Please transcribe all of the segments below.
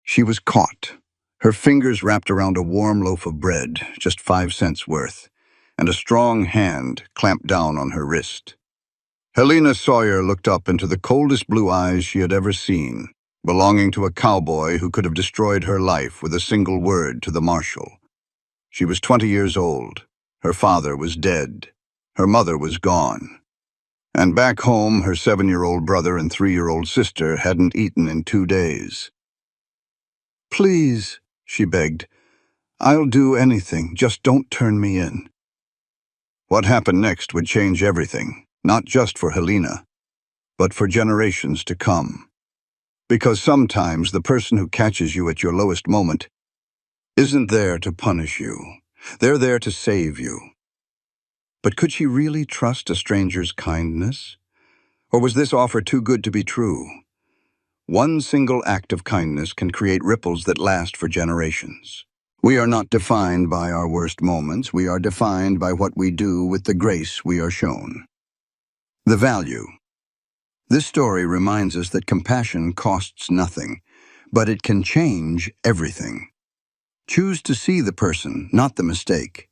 She was caught, her fingers wrapped around a warm loaf of bread, just 5 cents worth, and a strong hand clamped down on her wrist. Helena Sawyer looked up into the coldest blue eyes she had ever seen, belonging to a cowboy who could have destroyed her life with a single word to the marshal. She was 20 years old. Her father was dead. Her mother was gone. And back home, her 7-year-old brother and 3-year-old sister hadn't eaten in 2 days. "Please," she begged, "I'll do anything, just don't turn me in." What happened next would change everything, not just for Helena, but for generations to come. Because sometimes the person who catches you at your lowest moment isn't there to punish you. They're there to save you. But could she really trust a stranger's kindness? Or was this offer too good to be true? One single act of kindness can create ripples that last for generations. We are not defined by our worst moments. We are defined by what we do with the grace we are shown. The value. This story reminds us that compassion costs nothing, but it can change everything. Choose to see the person, not the mistake.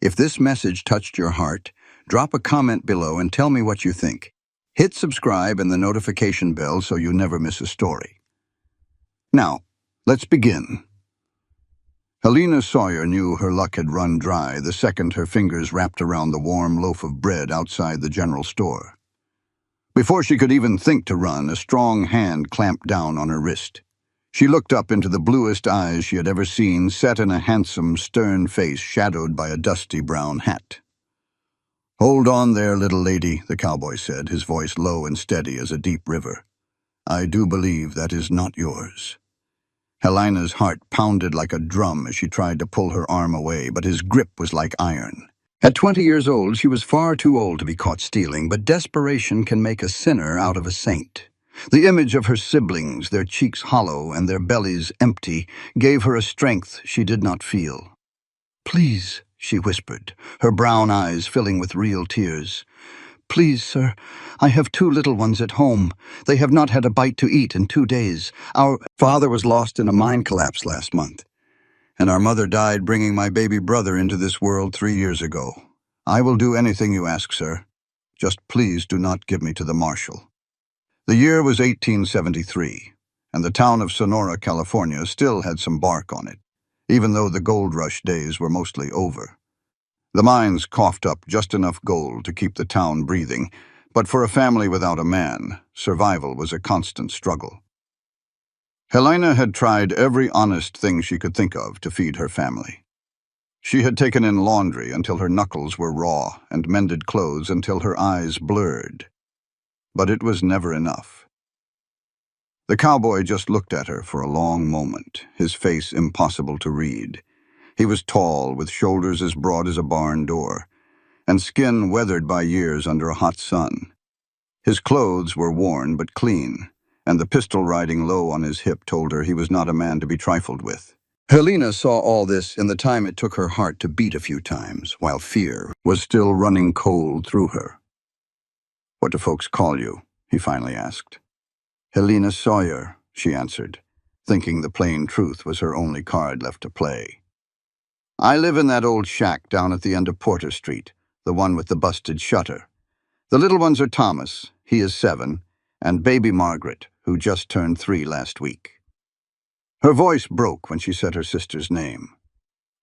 If this message touched your heart, drop a comment below and tell me what you think. Hit subscribe and the notification bell so you never miss a story. Now, let's begin. Helena Sawyer knew her luck had run dry the second her fingers wrapped around the warm loaf of bread outside the general store. Before she could even think to run, a strong hand clamped down on her wrist. She looked up into the bluest eyes she had ever seen, set in a handsome, stern face shadowed by a dusty brown hat. "Hold on there, little lady," the cowboy said, his voice low and steady as a deep river. "I do believe that is not yours." Helena's heart pounded like a drum as she tried to pull her arm away, but his grip was like iron. At 20 years old, she was far too old to be caught stealing, but desperation can make a sinner out of a saint. The image of her siblings, their cheeks hollow and their bellies empty, gave her a strength she did not feel. "Please," she whispered, her brown eyes filling with real tears. "Please, sir, I have 2 little ones at home. They have not had a bite to eat in 2 days. Our father was lost in a mine collapse last month, and our mother died bringing my baby brother into this world 3 years ago. I will do anything you ask, sir. Just please do not give me to the marshal." The year was 1873, and the town of Sonora, California still had some bark on it, even though the gold rush days were mostly over. The mines coughed up just enough gold to keep the town breathing, but for a family without a man, survival was a constant struggle. Helena had tried every honest thing she could think of to feed her family. She had taken in laundry until her knuckles were raw and mended clothes until her eyes blurred. But it was never enough. The cowboy just looked at her for a long moment, his face impossible to read. He was tall, with shoulders as broad as a barn door, and skin weathered by years under a hot sun. His clothes were worn but clean, and the pistol riding low on his hip told her he was not a man to be trifled with. Helena saw all this in the time it took her heart to beat a few times, while fear was still running cold through her. "What do folks call you?" he finally asked. "Helena Sawyer," she answered, thinking the plain truth was her only card left to play. "I live in that old shack down at the end of Porter Street, the one with the busted shutter. The little ones are Thomas, he is 7, and baby Margaret, who just turned 3 last week." Her voice broke when she said her sister's name.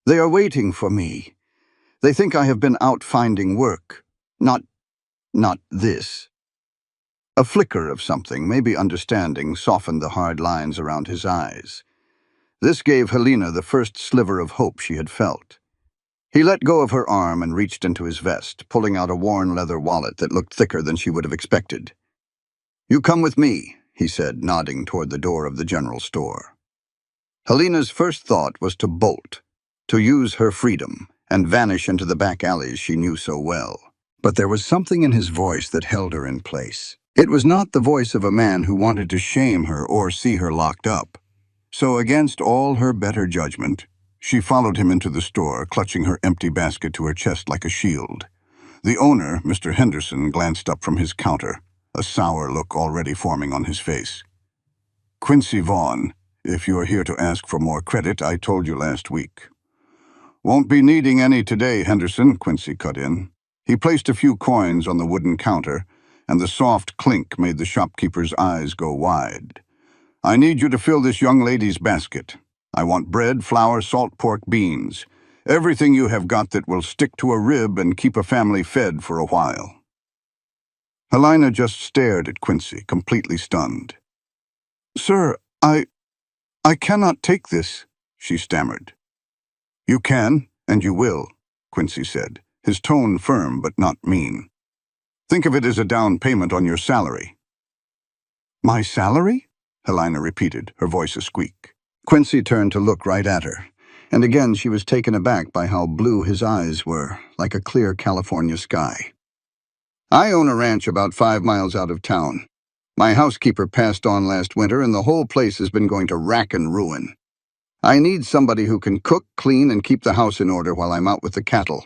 "They are waiting for me. They think I have been out finding work. Not this." A flicker of something, maybe understanding, softened the hard lines around his eyes. This gave Helena the first sliver of hope she had felt. He let go of her arm and reached into his vest, pulling out a worn leather wallet that looked thicker than she would have expected. "You come with me," he said, nodding toward the door of the general store. Helena's first thought was to bolt, to use her freedom, and vanish into the back alleys she knew so well. But there was something in his voice that held her in place. It was not the voice of a man who wanted to shame her or see her locked up. So against all her better judgment, she followed him into the store, clutching her empty basket to her chest like a shield. The owner, Mr. Henderson, glanced up from his counter, a sour look already forming on his face. "Quincy Vaughn, If you're here to ask for more credit, I told you last week. Won't be needing any today, Henderson, Quincy cut in. He placed a few coins on the wooden counter, and the soft clink made the shopkeeper's eyes go wide. I need you to fill this young lady's basket. I want bread, flour, salt pork, beans. Everything you have got that will stick to a rib and keep a family fed for a while. Helena just stared at Quincy, completely stunned. Sir, I cannot take this, she stammered. You can, and you will, Quincy said, his tone firm but not mean. Think of it as a down payment on your salary. My salary? Helena repeated, her voice a squeak. Quincy turned to look right at her, and again she was taken aback by how blue his eyes were, like a clear California sky. I own a ranch about 5 miles out of town. My housekeeper passed on last winter, and the whole place has been going to rack and ruin. I need somebody who can cook, clean, and keep the house in order while I'm out with the cattle.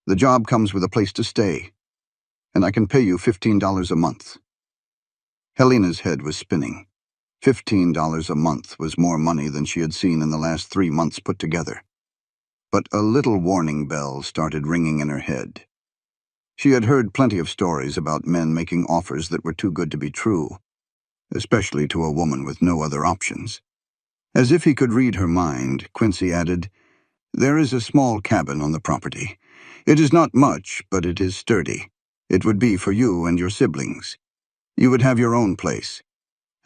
The job comes with a place to stay, and I can pay you $15 a month. Helena's head was spinning. $15 a month was more money than she had seen in the last 3 months put together. But a little warning bell started ringing in her head. She had heard plenty of stories about men making offers that were too good to be true, especially to a woman with no other options. As if he could read her mind, Quincy added, There is a small cabin on the property. It is not much, but it is sturdy. It would be for you and your siblings. You would have your own place.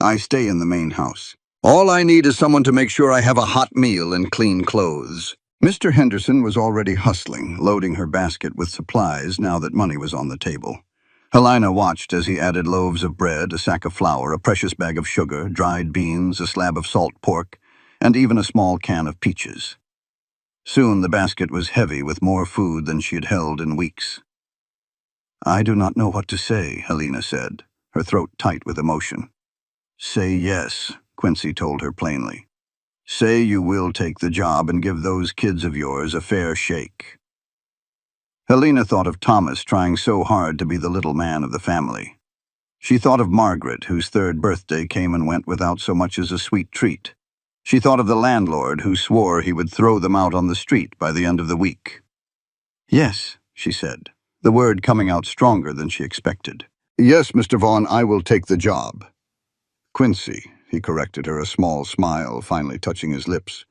I stay in the main house. All I need is someone to make sure I have a hot meal and clean clothes. Mr. Henderson was already hustling, loading her basket with supplies now that money was on the table. Helena watched as he added loaves of bread, a sack of flour, a precious bag of sugar, dried beans, a slab of salt pork, and even a small can of peaches. Soon the basket was heavy with more food than she had held in weeks. I do not know what to say, Helena said, her throat tight with emotion. Say yes, Quincy told her plainly. Say you will take the job and give those kids of yours a fair shake. Helena thought of Thomas trying so hard to be the little man of the family. She thought of Margaret, whose 3rd birthday came and went without so much as a sweet treat. She thought of the landlord who swore he would throw them out on the street by the end of the week. Yes, she said, the word coming out stronger than she expected. Yes, Mr. Vaughn, I will take the job. Quincy, he corrected her, a small smile finally touching his lips.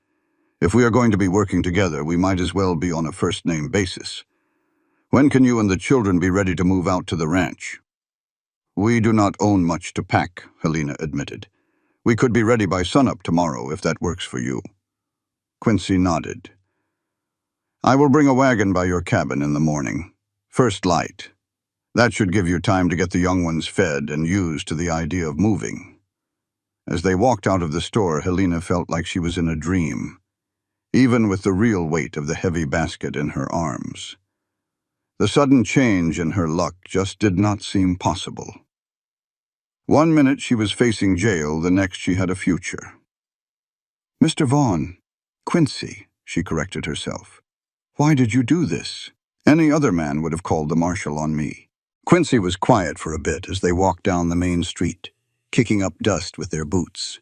If we are going to be working together, we might as well be on a first-name basis. When can you and the children be ready to move out to the ranch? We do not own much to pack, Helena admitted. We could be ready by sunup tomorrow, if that works for you. Quincy nodded. I will bring a wagon by your cabin in the morning. First light. That should give you time to get the young ones fed and used to the idea of moving. As they walked out of the store, Helena felt like she was in a dream, even with the real weight of the heavy basket in her arms. The sudden change in her luck just did not seem possible. 1 minute she was facing jail, the next she had a future. Mr. Vaughn, Quincy, she corrected herself. Why did you do this? Any other man would have called the marshal on me. Quincy was quiet for a bit as they walked down the main street, kicking up dust with their boots.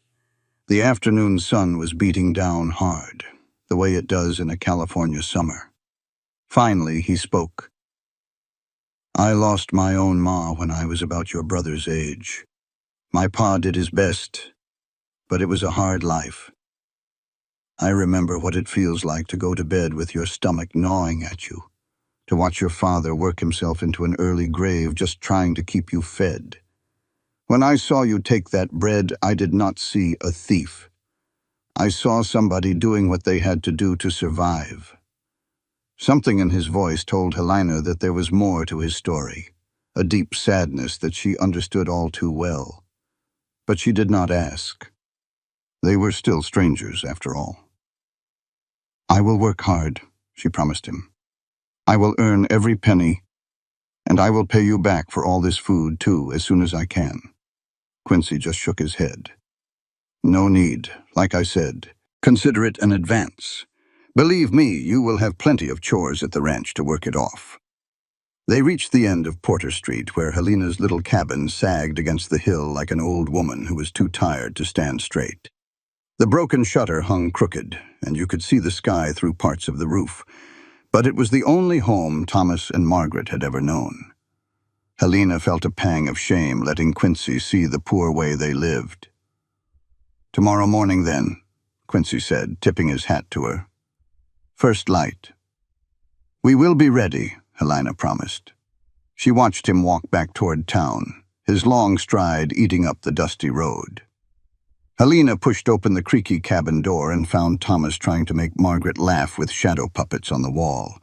The afternoon sun was beating down hard, the way it does in a California summer. Finally, he spoke. I lost my own ma when I was about your brother's age. My pa did his best, but it was a hard life. I remember what it feels like to go to bed with your stomach gnawing at you, to watch your father work himself into an early grave just trying to keep you fed. When I saw you take that bread, I did not see a thief. I saw somebody doing what they had to do to survive. Something in his voice told Helena that there was more to his story, a deep sadness that she understood all too well. But she did not ask. They were still strangers, after all. I will work hard, she promised him. I will earn every penny, and I will pay you back for all this food, too, as soon as I can. Quincy just shook his head. No need, like I said. Consider it an advance. Believe me, you will have plenty of chores at the ranch to work it off. They reached the end of Porter Street, where Helena's little cabin sagged against the hill like an old woman who was too tired to stand straight. The broken shutter hung crooked, and you could see the sky through parts of the roof. But it was the only home Thomas and Margaret had ever known. Helena felt a pang of shame letting Quincy see the poor way they lived. "Tomorrow morning, then," Quincy said, tipping his hat to her. "First light." "We will be ready," Helena promised. She watched him walk back toward town, his long stride eating up the dusty road. Helena pushed open the creaky cabin door and found Thomas trying to make Margaret laugh with shadow puppets on the wall.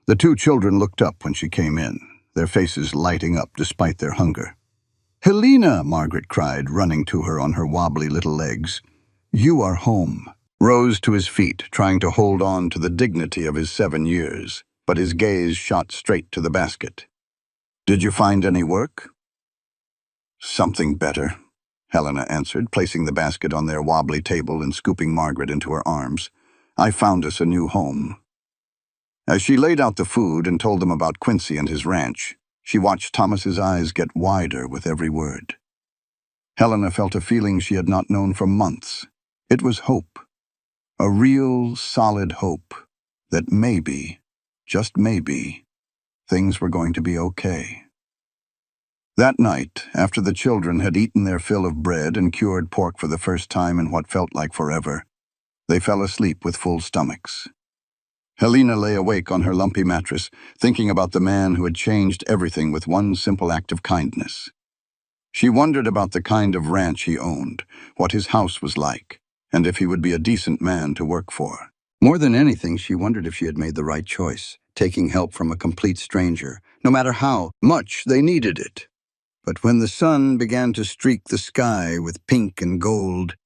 The two children looked up when she came in, their faces lighting up despite their hunger. "Helena!" Margaret cried, running to her on her wobbly little legs. "You are home." Rose to his feet, trying to hold on to the dignity of his 7 years, but his gaze shot straight to the basket. "Did you find any work?" "Something better," Helena answered, placing the basket on their wobbly table and scooping Margaret into her arms. "I found us a new home." As she laid out the food and told them about Quincy and his ranch, she watched Thomas's eyes get wider with every word. Helena felt a feeling she had not known for months. It was hope. A real, solid hope that maybe, just maybe, things were going to be okay. That night, after the children had eaten their fill of bread and cured pork for the first time in what felt like forever, they fell asleep with full stomachs. Helena lay awake on her lumpy mattress, thinking about the man who had changed everything with one simple act of kindness. She wondered about the kind of ranch he owned, what his house was like, and if he would be a decent man to work for. More than anything, she wondered if she had made the right choice, taking help from a complete stranger, no matter how much they needed it. But when the sun began to streak the sky with pink and gold,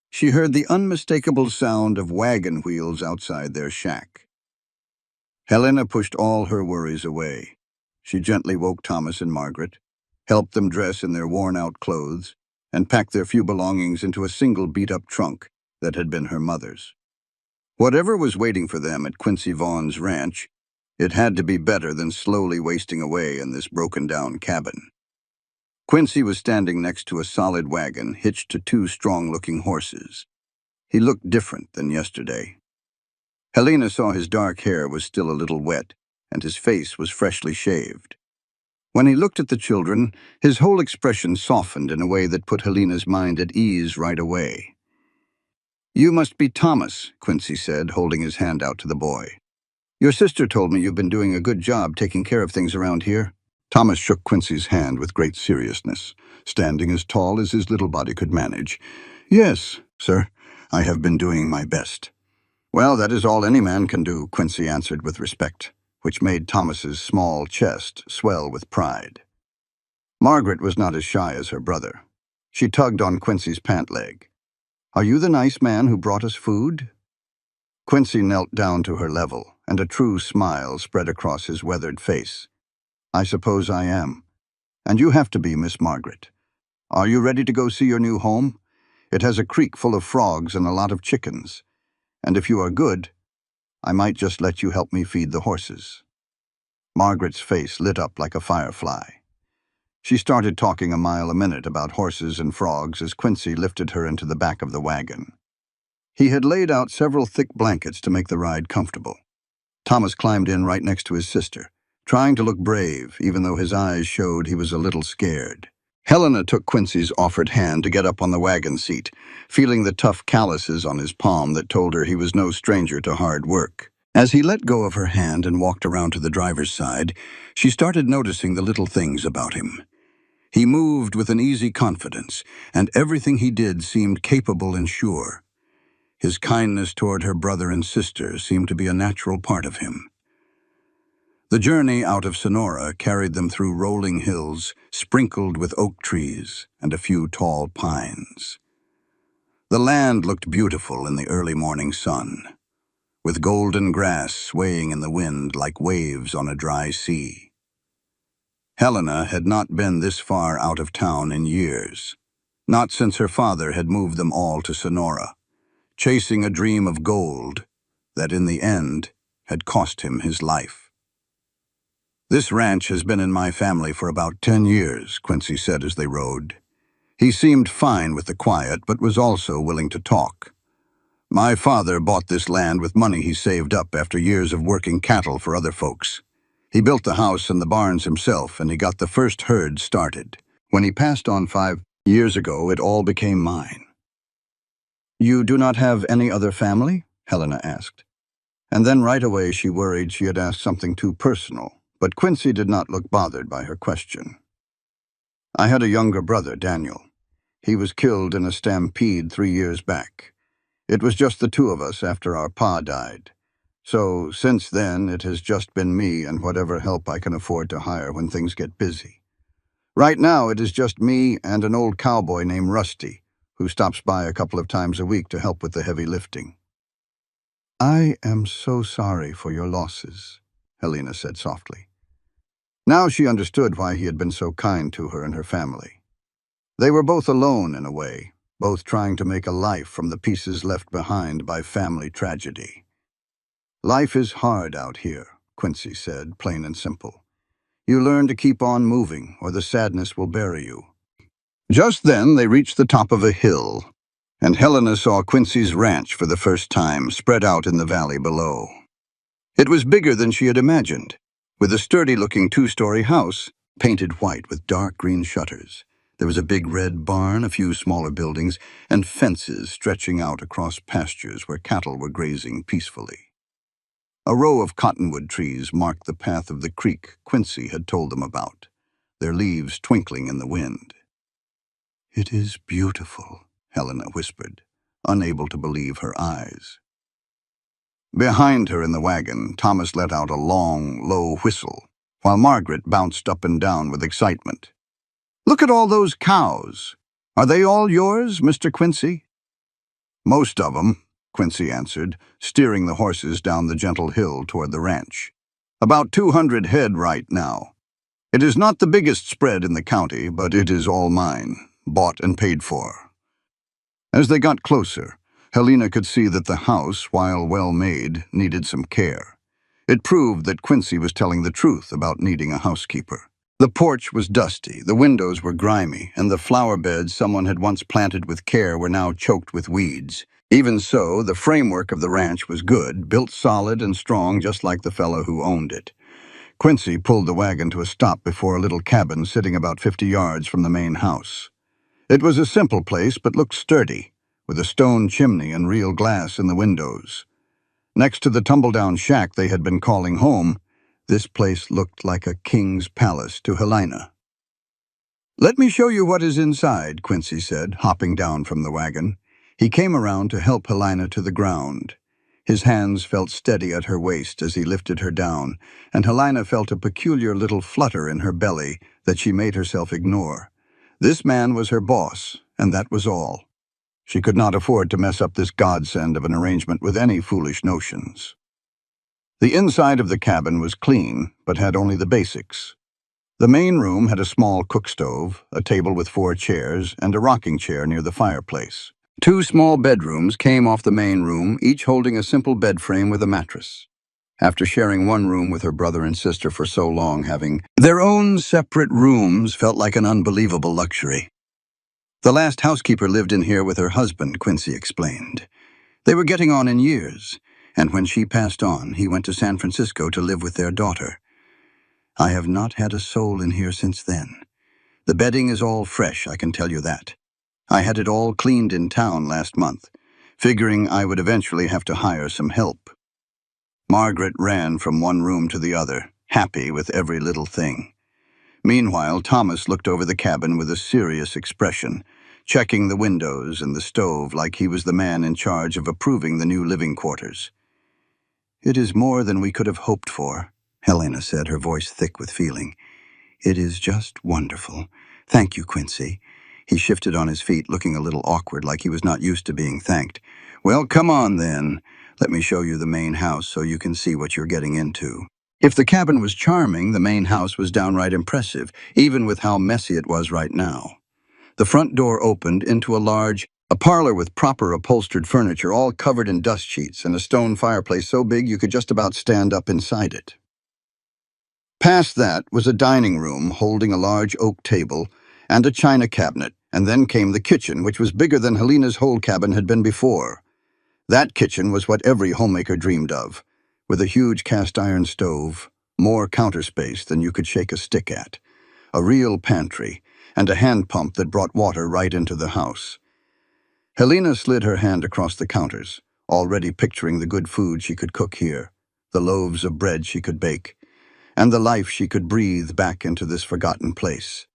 she heard the unmistakable sound of wagon wheels outside their shack. Helena pushed all her worries away. She gently woke Thomas and Margaret, helped them dress in their worn-out clothes, and packed their few belongings into a single beat-up trunk that had been her mother's. Whatever was waiting for them at Quincy Vaughn's ranch, it had to be better than slowly wasting away in this broken-down cabin. Quincy was standing next to a solid wagon hitched to 2 strong-looking horses. He looked different than yesterday. Helena saw his dark hair was still a little wet, and his face was freshly shaved. When he looked at the children, his whole expression softened in a way that put Helena's mind at ease right away. "You must be Thomas," Quincy said, holding his hand out to the boy. "Your sister told me you've been doing a good job taking care of things around here." Thomas shook Quincy's hand with great seriousness, standing as tall as his little body could manage. "Yes, sir, I have been doing my best." "Well, that is all any man can do," Quincy answered with respect, which made Thomas's small chest swell with pride. Margaret was not as shy as her brother. She tugged on Quincy's pant leg. "Are you the nice man who brought us food?" Quincy knelt down to her level, and a true smile spread across his weathered face. "I suppose I am. And you have to be, Miss Margaret. Are you ready to go see your new home? It has a creek full of frogs and a lot of chickens. And if you are good, I might just let you help me feed the horses." Margaret's face lit up like a firefly. She started talking a mile a minute about horses and frogs as Quincy lifted her into the back of the wagon. He had laid out several thick blankets to make the ride comfortable. Thomas climbed in right next to his sister, trying to look brave, even though his eyes showed he was a little scared. Helena took Quincy's offered hand to get up on the wagon seat, feeling the tough calluses on his palm that told her he was no stranger to hard work. As he let go of her hand and walked around to the driver's side, she started noticing the little things about him. He moved with an easy confidence, and everything he did seemed capable and sure. His kindness toward her brother and sister seemed to be a natural part of him. The journey out of Sonora carried them through rolling hills, sprinkled with oak trees and a few tall pines. The land looked beautiful in the early morning sun, with golden grass swaying in the wind like waves on a dry sea. Helena had not been this far out of town in years, not since her father had moved them all to Sonora, chasing a dream of gold that in the end had cost him his life. "This ranch has been in my family for about 10 years, Quincy said as they rode. He seemed fine with the quiet, but was also willing to talk. My father bought this land with money he saved up after years of working cattle for other folks. He built the house and the barns himself, and he got the first herd started. When he passed on 5 years ago, it all became mine. You do not have any other family? Helena asked. And then right away she worried she had asked something too personal, but Quincy did not look bothered by her question. I had a younger brother, Daniel. He was killed in a stampede 3 years back. It was just the two of us after our pa died. So, since then, it has just been me and whatever help I can afford to hire when things get busy. Right now, it is just me and an old cowboy named Rusty, who stops by a couple of times a week to help with the heavy lifting. I am so sorry for your losses, Helena said softly. Now she understood why he had been so kind to her and her family. They were both alone in a way, both trying to make a life from the pieces left behind by family tragedy. Life is hard out here, Quincy said, plain and simple. You learn to keep on moving, or the sadness will bury you. Just then they reached the top of a hill, and Helena saw Quincy's ranch for the first time, spread out in the valley below. It was bigger than she had imagined, with a sturdy-looking 2-story house, painted white with dark green shutters. There was a big red barn, a few smaller buildings, and fences stretching out across pastures where cattle were grazing peacefully. A row of cottonwood trees marked the path of the creek Quincy had told them about, their leaves twinkling in the wind. It is beautiful, Helena whispered, unable to believe her eyes. Behind her in the wagon, Thomas let out a long, low whistle, while Margaret bounced up and down with excitement. Look at all those cows. Are they all yours, Mr. Quincy? Most of them, Quincy answered, steering the horses down the gentle hill toward the ranch. About 200 head right now. It is not the biggest spread in the county, but it is all mine, bought and paid for. As they got closer, Helena could see that the house, while well-made, needed some care. It proved that Quincy was telling the truth about needing a housekeeper. The porch was dusty, the windows were grimy, and the flower beds someone had once planted with care were now choked with weeds. Even so, the framework of the ranch was good, built solid and strong just like the fellow who owned it. Quincy pulled the wagon to a stop before a little cabin sitting about 50 yards from the main house. It was a simple place but looked sturdy, with a stone chimney and real glass in the windows. Next to the tumble-down shack they had been calling home, this place looked like a king's palace to Helena. Let me show you what is inside, Quincy said, hopping down from the wagon. He came around to help Helena to the ground. His hands felt steady at her waist as he lifted her down, and Helena felt a peculiar little flutter in her belly that she made herself ignore. This man was her boss, and that was all. She could not afford to mess up this godsend of an arrangement with any foolish notions. The inside of the cabin was clean, but had only the basics. The main room had a small cook stove, a table with 4 chairs, and a rocking chair near the fireplace. 2 small bedrooms came off the main room, each holding a simple bed frame with a mattress. After sharing one room with her brother and sister for so long, having their own separate rooms felt like an unbelievable luxury. The last housekeeper lived in here with her husband, Quincy explained. They were getting on in years, and when she passed on, he went to San Francisco to live with their daughter. I have not had a soul in here since then. The bedding is all fresh, I can tell you that. I had it all cleaned in town last month, figuring I would eventually have to hire some help. Margaret ran from one room to the other, happy with every little thing. Meanwhile, Thomas looked over the cabin with a serious expression, checking the windows and the stove like he was the man in charge of approving the new living quarters. It is more than we could have hoped for, Helena said, her voice thick with feeling. It is just wonderful. Thank you, Quincy. He shifted on his feet, looking a little awkward, like he was not used to being thanked. Well, come on then. Let me show you the main house so you can see what you're getting into. If the cabin was charming, the main house was downright impressive, even with how messy it was right now. The front door opened into a parlor with proper upholstered furniture, all covered in dust sheets, and a stone fireplace so big you could just about stand up inside it. Past that was a dining room holding a large oak table and a china cabinet And then came the kitchen, which was bigger than Helena's whole cabin had been before. That kitchen was what every homemaker dreamed of, with a huge cast-iron stove, more counter space than you could shake a stick at, a real pantry, and a hand pump that brought water right into the house. Helena slid her hand across the counters, already picturing the good food she could cook here, the loaves of bread she could bake, and the life she could breathe back into this forgotten place.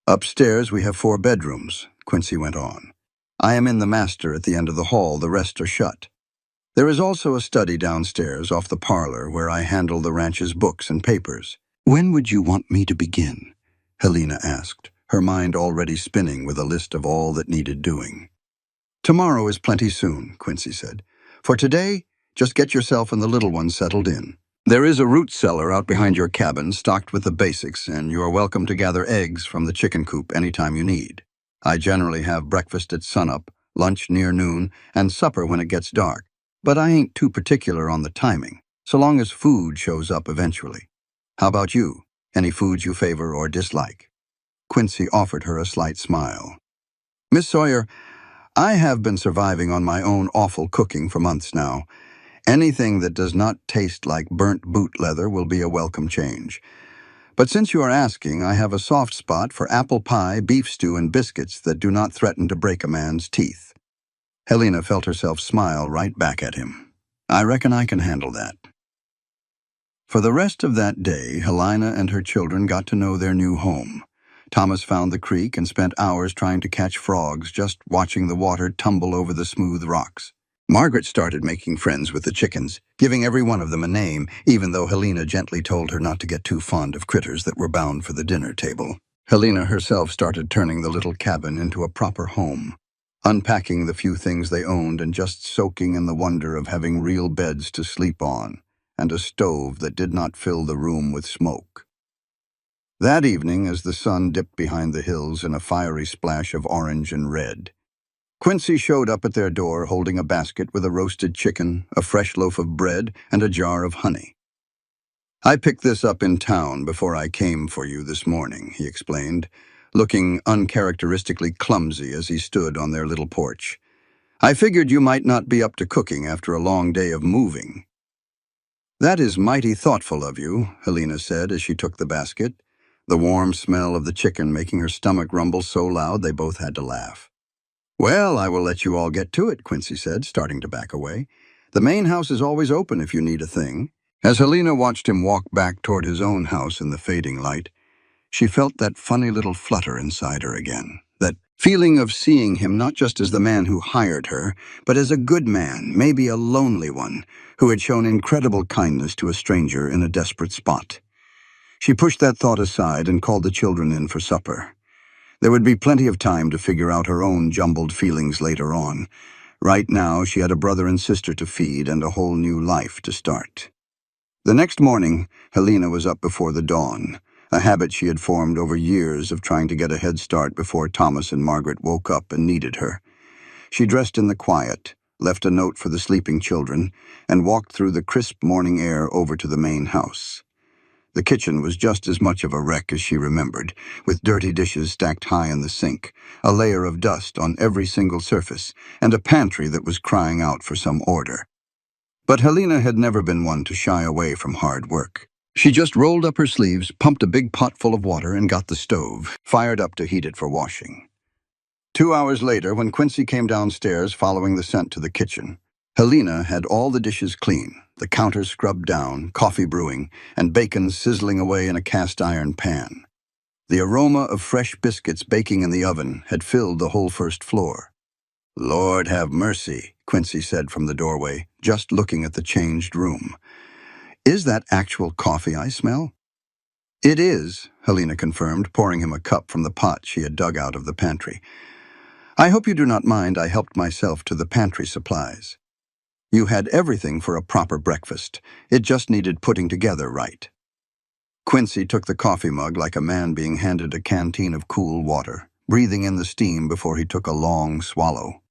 Upstairs we have 4 bedrooms, Quincy went on. I am in the master at the end of the hall, the rest are shut. There is also a study downstairs off the parlor where I handle the ranch's books and papers. When would you want me to begin? Helena asked, her mind already spinning with a list of all that needed doing. Tomorrow is plenty soon, Quincy said. For today, just get yourself and the little one settled in. There is a root cellar out behind your cabin stocked with the basics, and you are welcome to gather eggs from the chicken coop anytime you need. I generally have breakfast at sunup, lunch near noon, and supper when it gets dark. But I ain't too particular on the timing, so long as food shows up eventually. How about you? Any foods you favor or dislike? Quincy offered her a slight smile. Miss Sawyer, I have been surviving on my own awful cooking for months now. Anything that does not taste like burnt boot leather will be a welcome change. But since you are asking, I have a soft spot for apple pie, beef stew, and biscuits that do not threaten to break a man's teeth. Helena felt herself smile right back at him. I reckon I can handle that. For the rest of that day, Helena and her children got to know their new home. Thomas found the creek and spent hours trying to catch frogs, just watching the water tumble over the smooth rocks. Margaret started making friends with the chickens, giving every one of them a name, even though Helena gently told her not to get too fond of critters that were bound for the dinner table. Helena herself started turning the little cabin into a proper home, unpacking the few things they owned and just soaking in the wonder of having real beds to sleep on and a stove that did not fill the room with smoke. That evening, as the sun dipped behind the hills in a fiery splash of orange and red, Quincy showed up at their door holding a basket with a roasted chicken, a fresh loaf of bread, and a jar of honey. I picked this up in town before I came for you this morning, he explained, looking uncharacteristically clumsy as he stood on their little porch. I figured you might not be up to cooking after a long day of moving. That is mighty thoughtful of you, Helena said as she took the basket, the warm smell of the chicken making her stomach rumble so loud they both had to laugh. Well, I will let you all get to it, Quincy said, starting to back away. The main house is always open if you need a thing. As Helena watched him walk back toward his own house in the fading light, she felt that funny little flutter inside her again, that feeling of seeing him not just as the man who hired her, but as a good man, maybe a lonely one, who had shown incredible kindness to a stranger in a desperate spot. She pushed that thought aside and called the children in for supper. There would be plenty of time to figure out her own jumbled feelings later on. Right now, she had a brother and sister to feed and a whole new life to start. The next morning, Helena was up before the dawn, a habit she had formed over years of trying to get a head start before Thomas and Margaret woke up and needed her. She dressed in the quiet, left a note for the sleeping children, and walked through the crisp morning air over to the main house. The kitchen was just as much of a wreck as she remembered, with dirty dishes stacked high in the sink, a layer of dust on every single surface, and a pantry that was crying out for some order. But Helena had never been one to shy away from hard work. She just rolled up her sleeves, pumped a big pot full of water, and got the stove, fired up to heat it for washing. 2 hours later, when Quincy came downstairs following the scent to the kitchen, Helena had all the dishes clean, the counter scrubbed down, coffee brewing, and bacon sizzling away in a cast-iron pan. The aroma of fresh biscuits baking in the oven had filled the whole first floor. Lord have mercy, Quincy said from the doorway, just looking at the changed room. Is that actual coffee I smell? It is, Helena confirmed, pouring him a cup from the pot she had dug out of the pantry. I hope you do not mind I helped myself to the pantry supplies. You had everything for a proper breakfast. It just needed putting together right. Quincy took the coffee mug like a man being handed a canteen of cool water, breathing in the steam before he took a long swallow.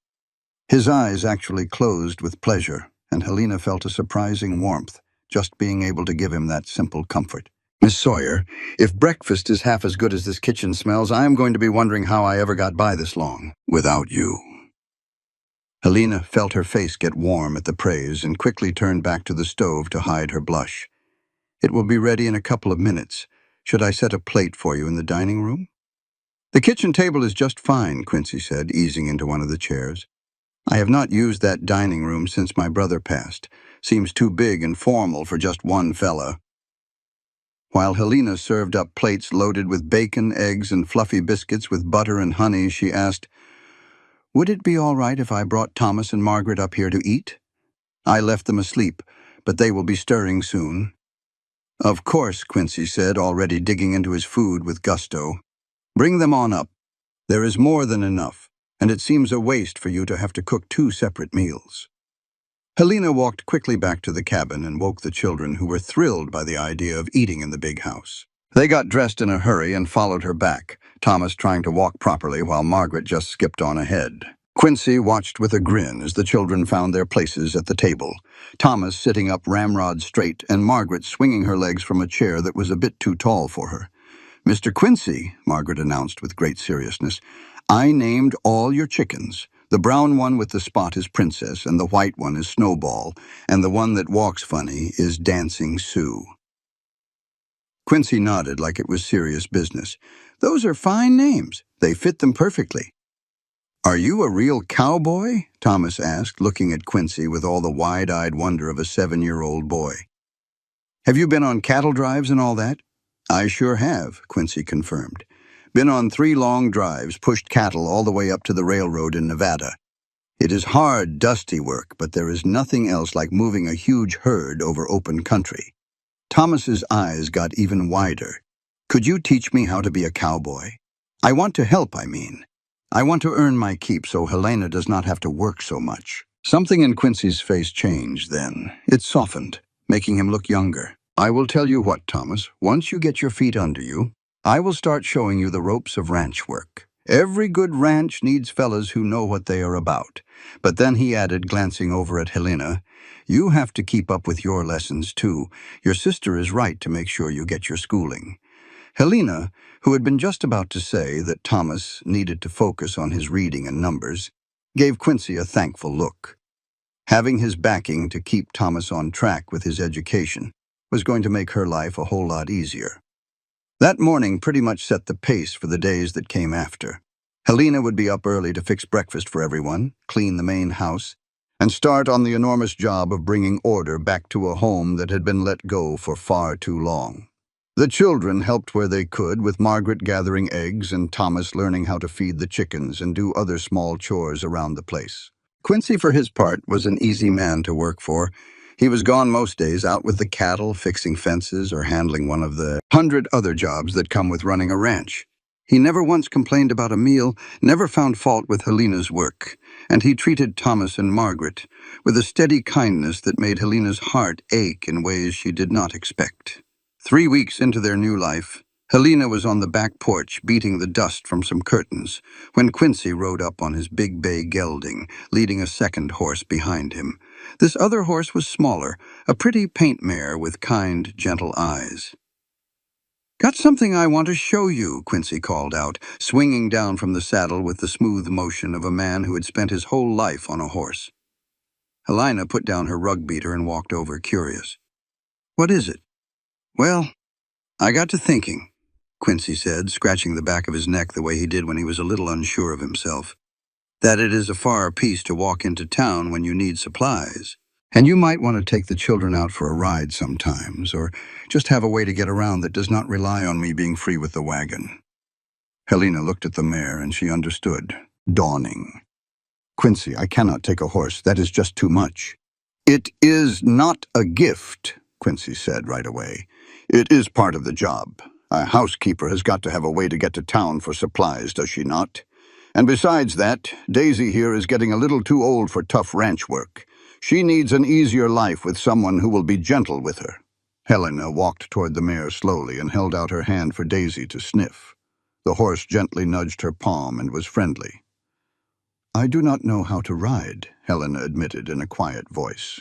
His eyes actually closed with pleasure, and Helena felt a surprising warmth, just being able to give him that simple comfort. Miss Sawyer, if breakfast is half as good as this kitchen smells, I am going to be wondering how I ever got by this long without you. Helena felt her face get warm at the praise and quickly turned back to the stove to hide her blush. It will be ready in a couple of minutes. Should I set a plate for you in the dining room? The kitchen table is just fine, Quincy said, easing into one of the chairs. I have not used that dining room since my brother passed. Seems too big and formal for just one fella. While Helena served up plates loaded with bacon, eggs, and fluffy biscuits with butter and honey, she asked, "Would it be all right if I brought Thomas and Margaret up here to eat? I left them asleep, but they will be stirring soon." "Of course," Quincy said, already digging into his food with gusto. "Bring them on up. There is more than enough, and it seems a waste for you to have to cook two separate meals." Helena walked quickly back to the cabin and woke the children, who were thrilled by the idea of eating in the big house. They got dressed in a hurry and followed her back, Thomas trying to walk properly while Margaret just skipped on ahead. Quincy watched with a grin as the children found their places at the table, Thomas sitting up ramrod straight and Margaret swinging her legs from a chair that was a bit too tall for her. "Mr. Quincy," Margaret announced with great seriousness, "I named all your chickens. The brown one with the spot is Princess, and the white one is Snowball, and the one that walks funny is Dancing Sue." Quincy nodded like it was serious business. "Those are fine names. They fit them perfectly." "Are you a real cowboy?" Thomas asked, looking at Quincy with all the wide-eyed wonder of a 7-year-old boy. "Have you been on cattle drives and all that?" "I sure have," Quincy confirmed. "Been on 3 long drives, pushed cattle all the way up to the railroad in Nevada. It is hard, dusty work, but there is nothing else like moving a huge herd over open country." Thomas's eyes got even wider. "Could you teach me how to be a cowboy? I want to help, I mean. I want to earn my keep so Helena does not have to work so much." Something in Quincy's face changed then. It softened, making him look younger. "I will tell you what, Thomas, once you get your feet under you, I will start showing you the ropes of ranch work. Every good ranch needs fellas who know what they are about." But then he added, glancing over at Helena, "You have to keep up with your lessons, too. Your sister is right to make sure you get your schooling." Helena, who had been just about to say that Thomas needed to focus on his reading and numbers, gave Quincy a thankful look. Having his backing to keep Thomas on track with his education was going to make her life a whole lot easier. That morning pretty much set the pace for the days that came after. Helena would be up early to fix breakfast for everyone, clean the main house, and start on the enormous job of bringing order back to a home that had been let go for far too long. The children helped where they could, with Margaret gathering eggs and Thomas learning how to feed the chickens and do other small chores around the place. Quincy, for his part, was an easy man to work for. He was gone most days, out with the cattle, fixing fences, or handling one of the 100 other jobs that come with running a ranch. He never once complained about a meal, never found fault with Helena's work, and he treated Thomas and Margaret with a steady kindness that made Helena's heart ache in ways she did not expect. 3 weeks into their new life, Helena was on the back porch beating the dust from some curtains when Quincy rode up on his big bay gelding, leading a second horse behind him. This other horse was smaller, a pretty paint mare with kind, gentle eyes. "Got something I want to show you," Quincy called out, swinging down from the saddle with the smooth motion of a man who had spent his whole life on a horse. Helena put down her rug beater and walked over, curious. "What is it?" "Well, I got to thinking," Quincy said, scratching the back of his neck the way he did when he was a little unsure of himself, "that it is a far piece to walk into town when you need supplies. And you might want to take the children out for a ride sometimes, or just have a way to get around that does not rely on me being free with the wagon." Helena looked at the mare, and she understood, dawning. "Quincy, I cannot take a horse. That is just too much." "It is not a gift," Quincy said right away. "It is part of the job. A housekeeper has got to have a way to get to town for supplies, does she not? And besides that, Daisy here is getting a little too old for tough ranch work. She needs an easier life with someone who will be gentle with her." Helena walked toward the mare slowly and held out her hand for Daisy to sniff. The horse gently nudged her palm and was friendly. "I do not know how to ride," Helena admitted in a quiet voice.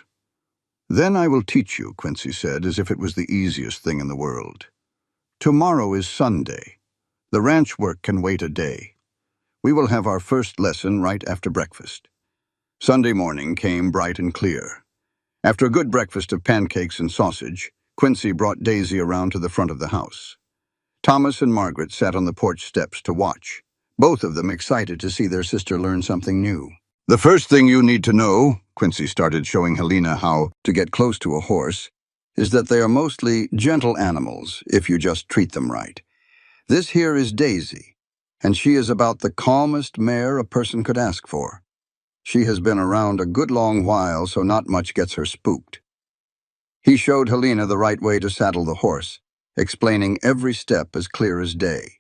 "Then I will teach you," Quincy said, as if it was the easiest thing in the world. Tomorrow is Sunday. The ranch work can wait a day. We will have our first lesson right after breakfast. Sunday morning came bright and clear. After a good breakfast of pancakes and sausage, Quincy brought Daisy around to the front of the house. Thomas and Margaret sat on the porch steps to watch, both of them excited to see their sister learn something new. The first thing you need to know, Quincy started showing Helena how to get close to a horse, is that they are mostly gentle animals if you just treat them right. This here is Daisy, and she is about the calmest mare a person could ask for. She has been around a good long while, so not much gets her spooked. He showed Helena the right way to saddle the horse, explaining every step as clear as day.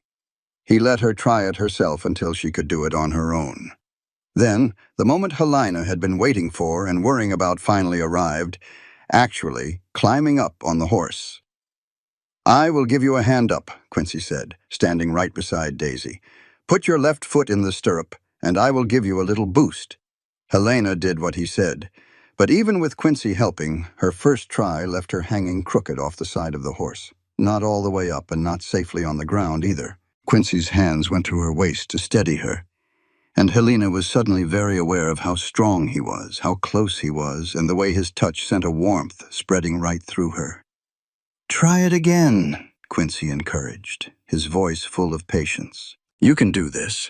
He let her try it herself until she could do it on her own. Then, the moment Helena had been waiting for and worrying about finally arrived, actually climbing up on the horse. "I will give you a hand up," Quincy said, standing right beside Daisy. "Put your left foot in the stirrup, and I will give you a little boost." Helena did what he said, but even with Quincy helping, her first try left her hanging crooked off the side of the horse. Not all the way up and not safely on the ground either. Quincy's hands went to her waist to steady her, and Helena was suddenly very aware of how strong he was, how close he was, and the way his touch sent a warmth spreading right through her. "Try it again," Quincy encouraged, his voice full of patience. "You can do this."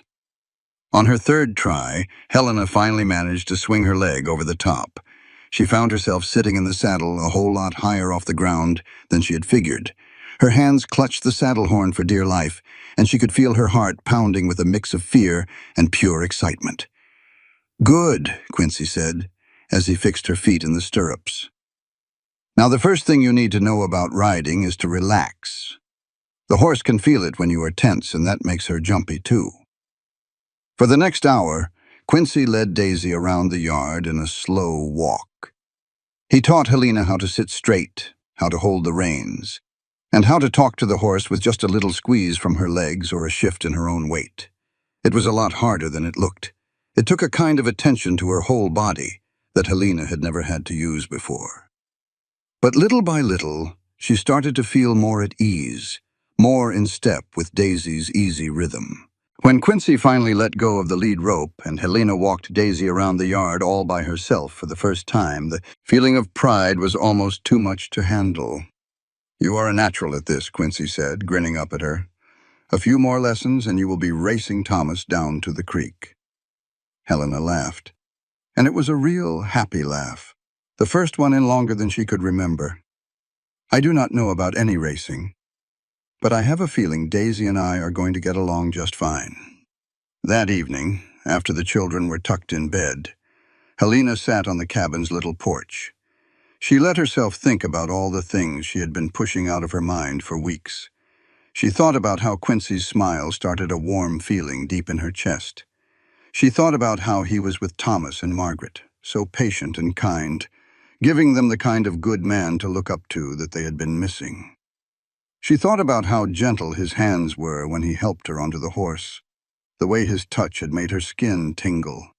On her third try, Helena finally managed to swing her leg over the top. She found herself sitting in the saddle a whole lot higher off the ground than she had figured. Her hands clutched the saddle horn for dear life, and she could feel her heart pounding with a mix of fear and pure excitement. "Good," Quincy said, as he fixed her feet in the stirrups. "Now the first thing you need to know about riding is to relax. The horse can feel it when you are tense, and that makes her jumpy too." For the next hour, Quincy led Daisy around the yard in a slow walk. He taught Helena how to sit straight, how to hold the reins, and how to talk to the horse with just a little squeeze from her legs or a shift in her own weight. It was a lot harder than it looked. It took a kind of attention to her whole body that Helena had never had to use before. But little by little, she started to feel more at ease, more in step with Daisy's easy rhythm. When Quincy finally let go of the lead rope and Helena walked Daisy around the yard all by herself for the first time, the feeling of pride was almost too much to handle. "You are a natural at this," Quincy said, grinning up at her. "A few more lessons and you will be racing Thomas down to the creek." Helena laughed. And it was a real happy laugh, the first one in longer than she could remember. "I do not know about any racing, but I have a feeling Daisy and I are going to get along just fine." That evening, after the children were tucked in bed, Helena sat on the cabin's little porch. She let herself think about all the things she had been pushing out of her mind for weeks. She thought about how Quincy's smile started a warm feeling deep in her chest. She thought about how he was with Thomas and Margaret, so patient and kind, giving them the kind of good man to look up to that they had been missing. She thought about how gentle his hands were when he helped her onto the horse, the way his touch had made her skin tingle.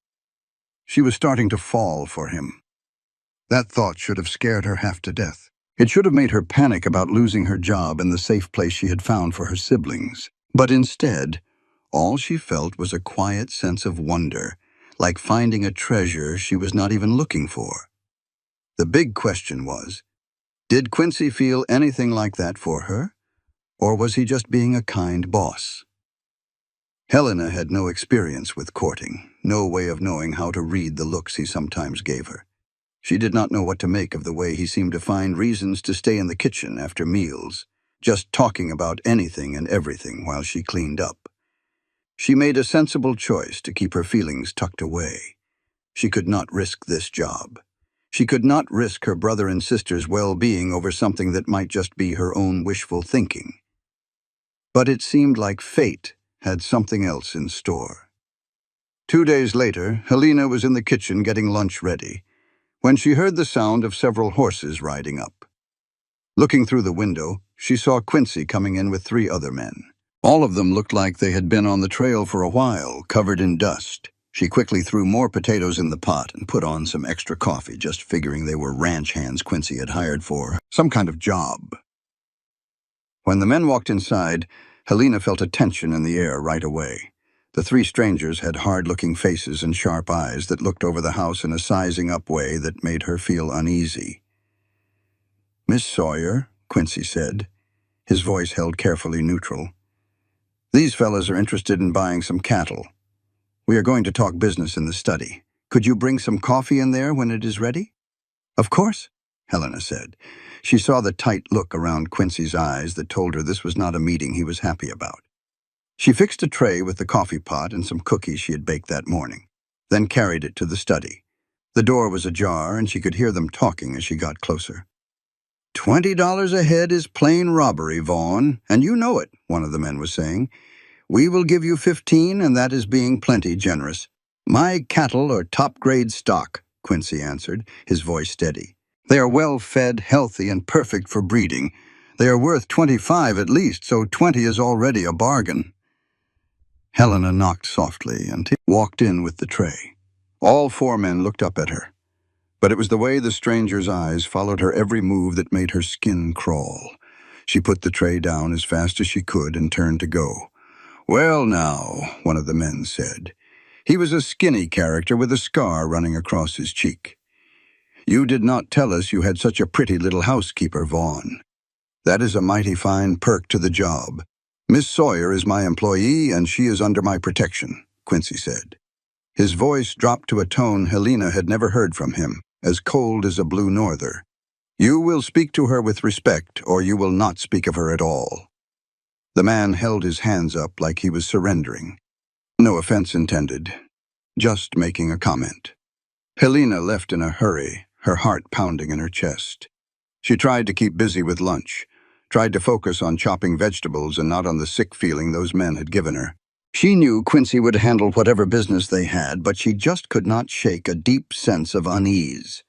She was starting to fall for him. That thought should have scared her half to death. It should have made her panic about losing her job and the safe place she had found for her siblings. But instead, all she felt was a quiet sense of wonder, like finding a treasure she was not even looking for. The big question was, did Quincy feel anything like that for her? Or was he just being a kind boss? Helena had no experience with courting, no way of knowing how to read the looks he sometimes gave her. She did not know what to make of the way he seemed to find reasons to stay in the kitchen after meals, just talking about anything and everything while she cleaned up. She made a sensible choice to keep her feelings tucked away. She could not risk this job. She could not risk her brother and sister's well-being over something that might just be her own wishful thinking. But it seemed like fate had something else in store. 2 days later, Helena was in the kitchen getting lunch ready, when she heard the sound of several horses riding up. Looking through the window, she saw Quincy coming in with 3 other men. All of them looked like they had been on the trail for a while, covered in dust. She quickly threw more potatoes in the pot and put on some extra coffee, just figuring they were ranch hands Quincy had hired for some kind of job. When the men walked inside, Helena felt a tension in the air right away. The three strangers had hard-looking faces and sharp eyes that looked over the house in a sizing-up way that made her feel uneasy. "Miss Sawyer," Quincy said, his voice held carefully neutral. "These fellas are interested in buying some cattle. We are going to talk business in the study. Could you bring some coffee in there when it is ready?" "Of course," Helena said. She saw the tight look around Quincy's eyes that told her this was not a meeting he was happy about. She fixed a tray with the coffee pot and some cookies she had baked that morning, then carried it to the study. The door was ajar, and she could hear them talking as she got closer. "$20 a head is plain robbery, Vaughn, and you know it," one of the men was saying. "We will give you 15, and that is being plenty generous." "My cattle are top-grade stock," Quincy answered, his voice steady. "They are well-fed, healthy, and perfect for breeding. They are worth 25 at least, so 20 is already a bargain." Helena knocked softly and walked in with the tray. All four men looked up at her, but it was the way the stranger's eyes followed her every move that made her skin crawl. She put the tray down as fast as she could and turned to go. "Well now," one of the men said. He was a skinny character with a scar running across his cheek. "You did not tell us you had such a pretty little housekeeper, Vaughn. That is a mighty fine perk to the job. Miss Sawyer is my employee, and she is under my protection," Quincy said. His voice dropped to a tone Helena had never heard from him, as cold as a blue norther. "You will speak to her with respect, or you will not speak of her at all." The man held his hands up like he was surrendering. "No offense intended. Just making a comment." Helena left in a hurry, her heart pounding in her chest. She tried to keep busy with lunch, tried to focus on chopping vegetables and not on the sick feeling those men had given her. She knew Quincy would handle whatever business they had, but she just could not shake a deep sense of unease.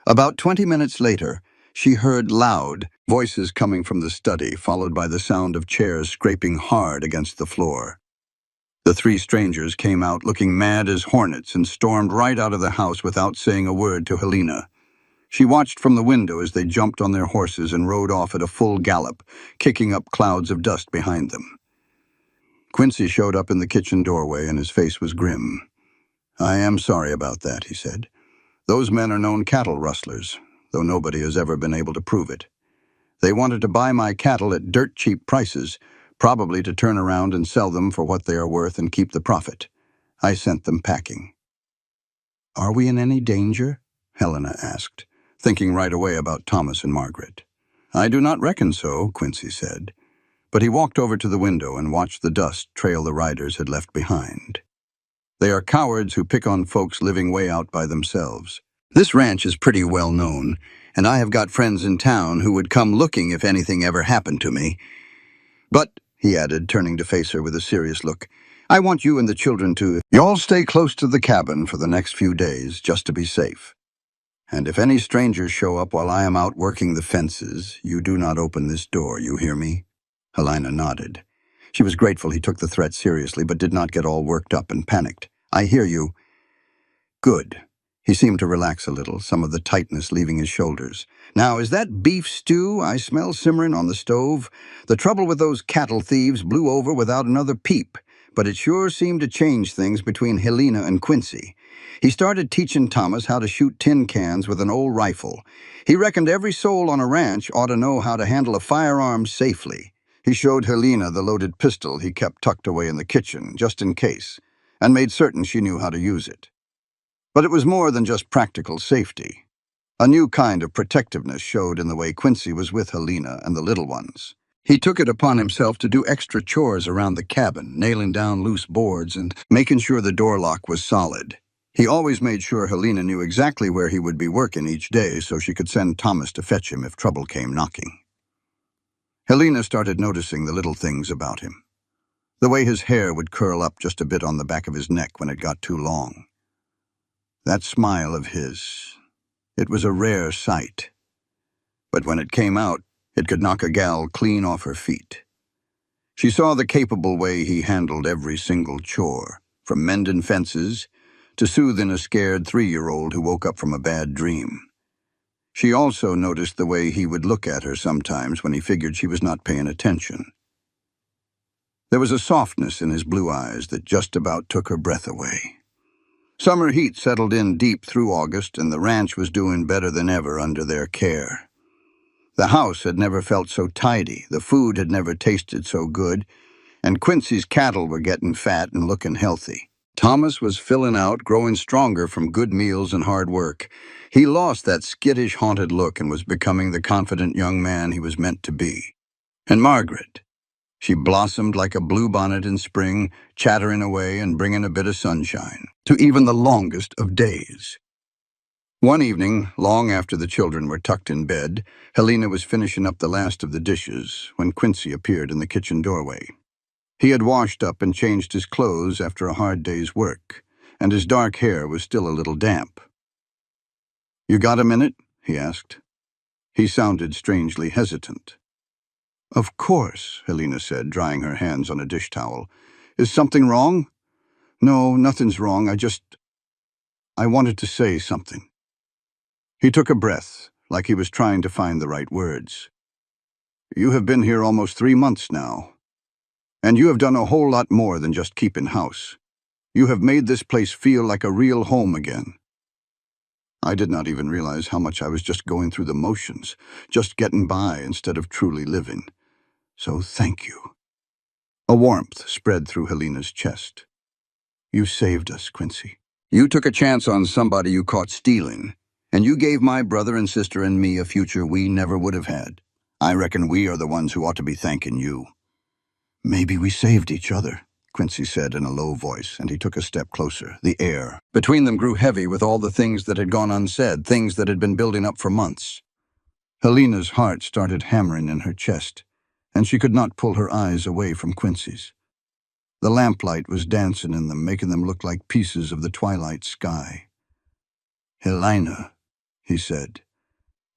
About 20 minutes later, she heard loud voices coming from the study, followed by the sound of chairs scraping hard against the floor. The three strangers came out looking mad as hornets and stormed right out of the house without saying a word to Helena. She watched from the window as they jumped on their horses and rode off at a full gallop, kicking up clouds of dust behind them. Quincy showed up in the kitchen doorway, and his face was grim. "I am sorry about that," he said. "Those men are known cattle rustlers, though nobody has ever been able to prove it. They wanted to buy my cattle at dirt-cheap prices, probably to turn around and sell them for what they are worth and keep the profit. I sent them packing." "Are we in any danger?" Helena asked, thinking right away about Thomas and Margaret. "I do not reckon so," Quincy said, but he walked over to the window and watched the dust trail the riders had left behind. "They are cowards who pick on folks living way out by themselves. This ranch is pretty well known, and I have got friends in town who would come looking if anything ever happened to me. But," he added, turning to face her with a serious look, "I want you and the children to y'all stay close to the cabin for the next few days, just to be safe. And if any strangers show up while I am out working the fences, you do not open this door, you hear me?" Helena nodded. She was grateful he took the threat seriously, but did not get all worked up and panicked. "I hear you." "Good." He seemed to relax a little, some of the tightness leaving his shoulders. "Now, is that beef stew I smell simmering on the stove? The trouble with those cattle thieves blew over without another peep, but it sure seemed to change things between Helena and Quincy. He started teaching Thomas how to shoot tin cans with an old rifle. He reckoned every soul on a ranch ought to know how to handle a firearm safely. He showed Helena the loaded pistol he kept tucked away in the kitchen, just in case, and made certain she knew how to use it. But it was more than just practical safety. A new kind of protectiveness showed in the way Quincy was with Helena and the little ones. He took it upon himself to do extra chores around the cabin, nailing down loose boards and making sure the door lock was solid. He always made sure Helena knew exactly where he would be working each day so she could send Thomas to fetch him if trouble came knocking. Helena started noticing the little things about him. The way his hair would curl up just a bit on the back of his neck when it got too long. That smile of his, it was a rare sight. But when it came out, it could knock a gal clean off her feet. She saw the capable way he handled every single chore, from mending fences to soothing a scared 3-year-old who woke up from a bad dream. She also noticed the way he would look at her sometimes when he figured she was not paying attention. There was a softness in his blue eyes that just about took her breath away. Summer heat settled in deep through August, and the ranch was doing better than ever under their care. The house had never felt so tidy, the food had never tasted so good, and Quincy's cattle were getting fat and looking healthy. Thomas was filling out, growing stronger from good meals and hard work. He lost that skittish, haunted look and was becoming the confident young man he was meant to be. And Margaret, she blossomed like a bluebonnet in spring, chattering away and bringing a bit of sunshine to even the longest of days. One evening, long after the children were tucked in bed, Helena was finishing up the last of the dishes when Quincy appeared in the kitchen doorway. He had washed up and changed his clothes after a hard day's work, and his dark hair was still a little damp. "You got a minute?" he asked. He sounded strangely hesitant. "Of course," Helena said, drying her hands on a dish towel. "Is something wrong?" "No, nothing's wrong. I wanted to say something." He took a breath, like he was trying to find the right words. "You have been here almost 3 months now. And you have done a whole lot more than just keeping house. You have made this place feel like a real home again." I did not even realize how much I was just going through the motions, just getting by instead of truly living. So thank you. A warmth spread through Helena's chest. "You saved us, Quincy. You took a chance on somebody you caught stealing, and you gave my brother and sister and me a future we never would have had. I reckon we are the ones who ought to be thanking you." "Maybe we saved each other," Quincy said in a low voice, and he took a step closer. The air between them grew heavy with all the things that had gone unsaid, things that had been building up for months. Helena's heart started hammering in her chest, and she could not pull her eyes away from Quincy's. The lamplight was dancing in them, making them look like pieces of the twilight sky. "Helena," he said,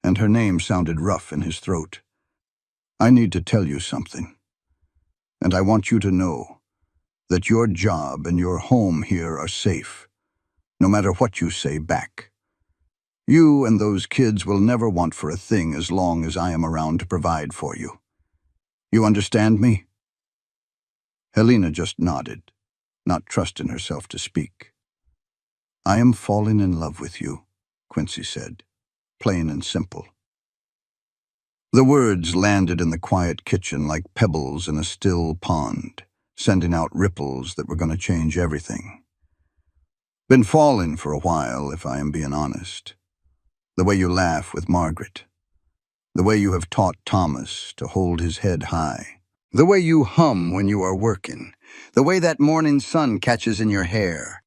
and her name sounded rough in his throat. "I need to tell you something. And I want you to know that your job and your home here are safe, no matter what you say back. You and those kids will never want for a thing as long as I am around to provide for you. You understand me?" Helena just nodded, not trusting herself to speak. "I am falling in love with you," Quincy said, plain and simple. The words landed in the quiet kitchen like pebbles in a still pond, sending out ripples that were going to change everything. "Been falling for a while, if I am being honest. The way you laugh with Margaret. The way you have taught Thomas to hold his head high. The way you hum when you are working. The way that morning sun catches in your hair.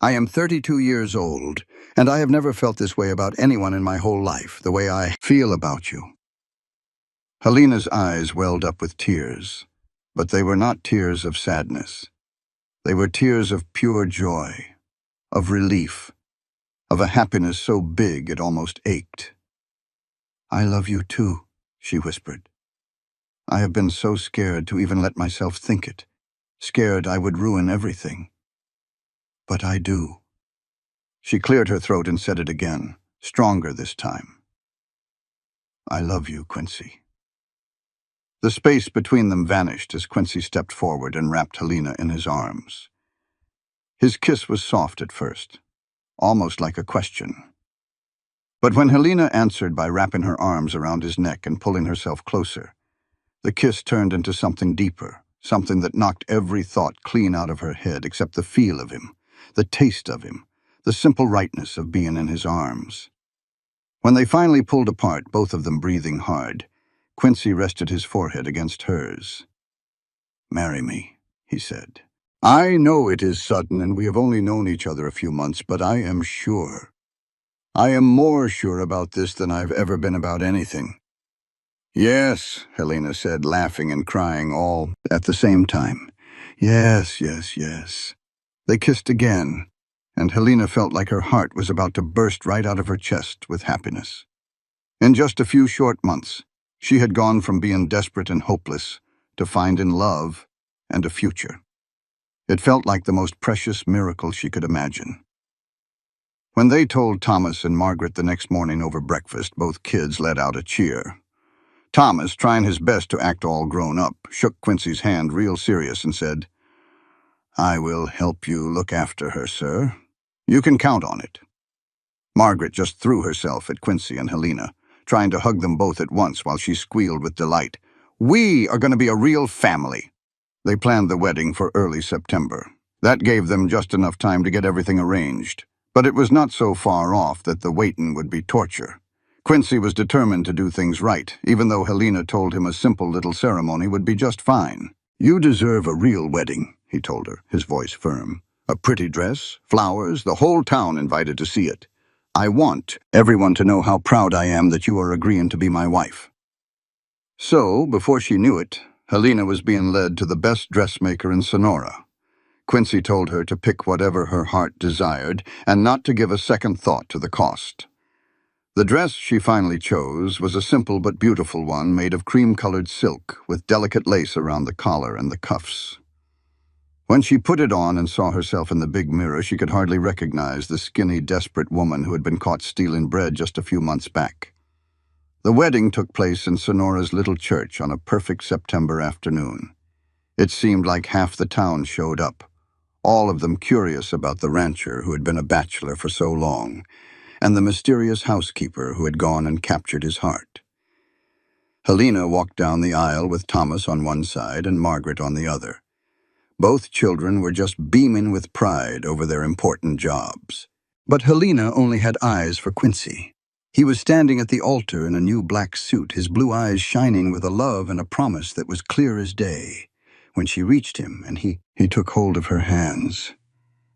I am 32 years old, and I have never felt this way about anyone in my whole life, the way I feel about you." Helena's eyes welled up with tears, but they were not tears of sadness. They were tears of pure joy, of relief, of a happiness so big it almost ached. "I love you too," she whispered. "I have been so scared to even let myself think it, scared I would ruin everything. But I do." She cleared her throat and said it again, stronger this time. "I love you, Quincy." The space between them vanished as Quincy stepped forward and wrapped Helena in his arms. His kiss was soft at first, almost like a question. But when Helena answered by wrapping her arms around his neck and pulling herself closer, the kiss turned into something deeper, something that knocked every thought clean out of her head except the feel of him, the taste of him, the simple rightness of being in his arms. When they finally pulled apart, both of them breathing hard, Quincy rested his forehead against hers. "Marry me," he said. "I know it is sudden and we have only known each other a few months, but I am sure. I am more sure about this than I've ever been about anything." "Yes," Helena said, laughing and crying all at the same time. "Yes, yes, yes." They kissed again, and Helena felt like her heart was about to burst right out of her chest with happiness. In just a few short months, she had gone from being desperate and hopeless to finding love and a future. It felt like the most precious miracle she could imagine. When they told Thomas and Margaret the next morning over breakfast, both kids let out a cheer. Thomas, trying his best to act all grown up, shook Quincy's hand real serious and said, "I will help you look after her, sir. You can count on it." Margaret just threw herself at Quincy and Helena, trying to hug them both at once while she squealed with delight. "We are going to be a real family." They planned the wedding for early September. That gave them just enough time to get everything arranged. But it was not so far off that the waiting would be torture. Quincy was determined to do things right, even though Helena told him a simple little ceremony would be just fine. "You deserve a real wedding," he told her, his voice firm. "A pretty dress, flowers, the whole town invited to see it. I want everyone to know how proud I am that you are agreeing to be my wife." So, before she knew it, Helena was being led to the best dressmaker in Sonora. Quincy told her to pick whatever her heart desired and not to give a second thought to the cost. The dress she finally chose was a simple but beautiful one made of cream-colored silk with delicate lace around the collar and the cuffs. When she put it on and saw herself in the big mirror, she could hardly recognize the skinny, desperate woman who had been caught stealing bread just a few months back. The wedding took place in Sonora's little church on a perfect September afternoon. It seemed like half the town showed up, all of them curious about the rancher who had been a bachelor for so long, and the mysterious housekeeper who had gone and captured his heart. Helena walked down the aisle with Thomas on one side and Margaret on the other. Both children were just beaming with pride over their important jobs. But Helena only had eyes for Quincy. He was standing at the altar in a new black suit, his blue eyes shining with a love and a promise that was clear as day. When she reached him and he took hold of her hands,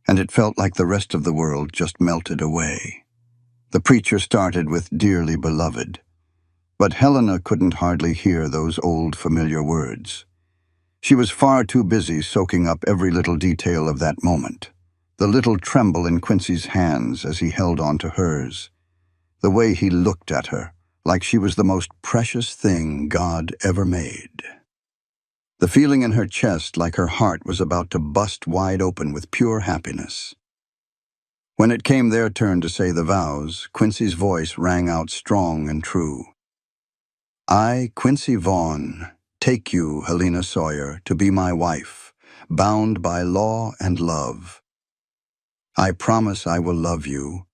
and it felt like the rest of the world just melted away. The preacher started with "Dearly beloved," but Helena couldn't hardly hear those old familiar words. She was far too busy soaking up every little detail of that moment. The little tremble in Quincy's hands as he held on to hers. The way he looked at her, like she was the most precious thing God ever made. The feeling in her chest like her heart was about to bust wide open with pure happiness. When it came their turn to say the vows, Quincy's voice rang out strong and true. "I, Quincy Vaughn, take you, Helena Sawyer, to be my wife, bound by law and love. I promise I will love you,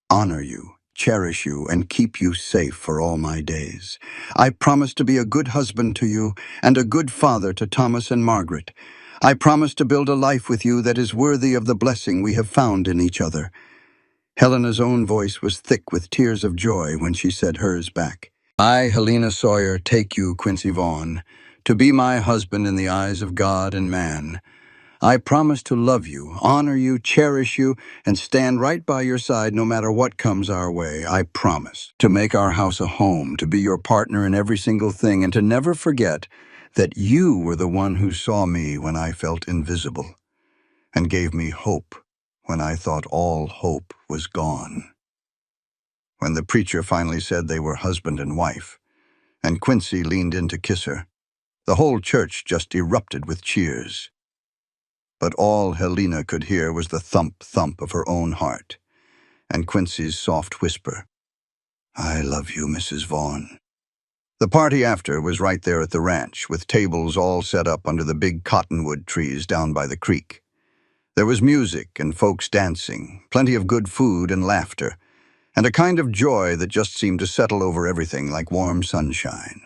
honor you, cherish you, and keep you safe for all my days. I promise to be a good husband to you and a good father to Thomas and Margaret. I promise to build a life with you that is worthy of the blessing we have found in each other." Helena's own voice was thick with tears of joy when she said hers back. "I, Helena Sawyer, take you, Quincy Vaughn, to be my husband in the eyes of God and man. I promise to love you, honor you, cherish you, and stand right by your side no matter what comes our way. I promise to make our house a home, to be your partner in every single thing, and to never forget that you were the one who saw me when I felt invisible and gave me hope when I thought all hope was gone." When the preacher finally said they were husband and wife, and Quincy leaned in to kiss her, the whole church just erupted with cheers. But all Helena could hear was the thump-thump of her own heart, and Quincy's soft whisper, "I love you, Mrs. Vaughn." The party after was right there at the ranch, with tables all set up under the big cottonwood trees down by the creek. There was music and folks dancing, plenty of good food and laughter, and a kind of joy that just seemed to settle over everything like warm sunshine.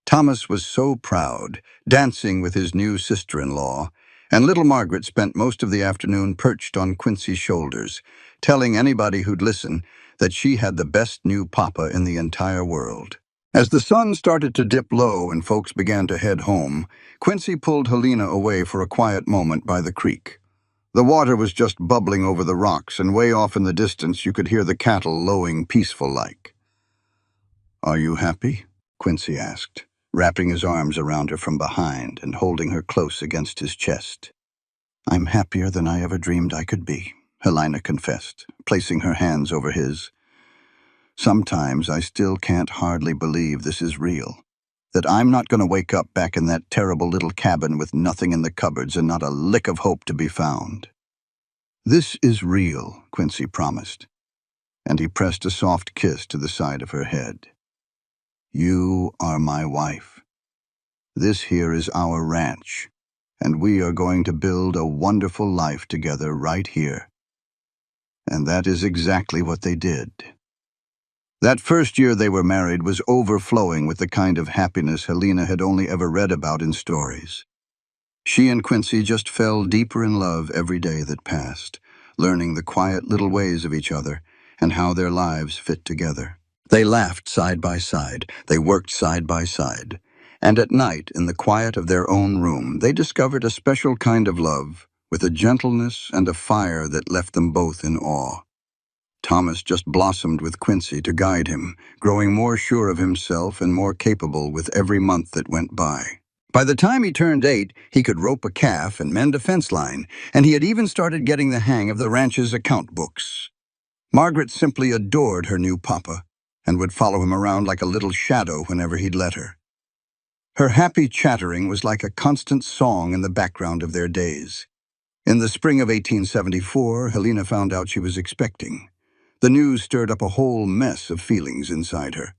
Thomas was so proud, dancing with his new sister-in-law, and little Margaret spent most of the afternoon perched on Quincy's shoulders, telling anybody who'd listen that she had the best new papa in the entire world. As the sun started to dip low and folks began to head home, Quincy pulled Helena away for a quiet moment by the creek. The water was just bubbling over the rocks, and way off in the distance you could hear the cattle lowing peaceful-like. "Are you happy?" Quincy asked, wrapping his arms around her from behind and holding her close against his chest. "I'm happier than I ever dreamed I could be," Helena confessed, placing her hands over his. "Sometimes I still can't hardly believe this is real, that I'm not going to wake up back in that terrible little cabin with nothing in the cupboards and not a lick of hope to be found." "This is real," Quincy promised, and he pressed a soft kiss to the side of her head. "You are my wife. This here is our ranch, and we are going to build a wonderful life together right here." And that is exactly what they did. That first year they were married was overflowing with the kind of happiness Helena had only ever read about in stories. She and Quincy just fell deeper in love every day that passed, learning the quiet little ways of each other and how their lives fit together. They laughed side by side, they worked side by side, and at night, in the quiet of their own room, they discovered a special kind of love, with a gentleness and a fire that left them both in awe. Thomas just blossomed with Quincy to guide him, growing more sure of himself and more capable with every month that went by. By the time he turned 8, he could rope a calf and mend a fence line, and he had even started getting the hang of the ranch's account books. Margaret simply adored her new papa, and would follow him around like a little shadow whenever he'd let her. Her happy chattering was like a constant song in the background of their days. In the spring of 1874, Helena found out she was expecting. The news stirred up a whole mess of feelings inside her.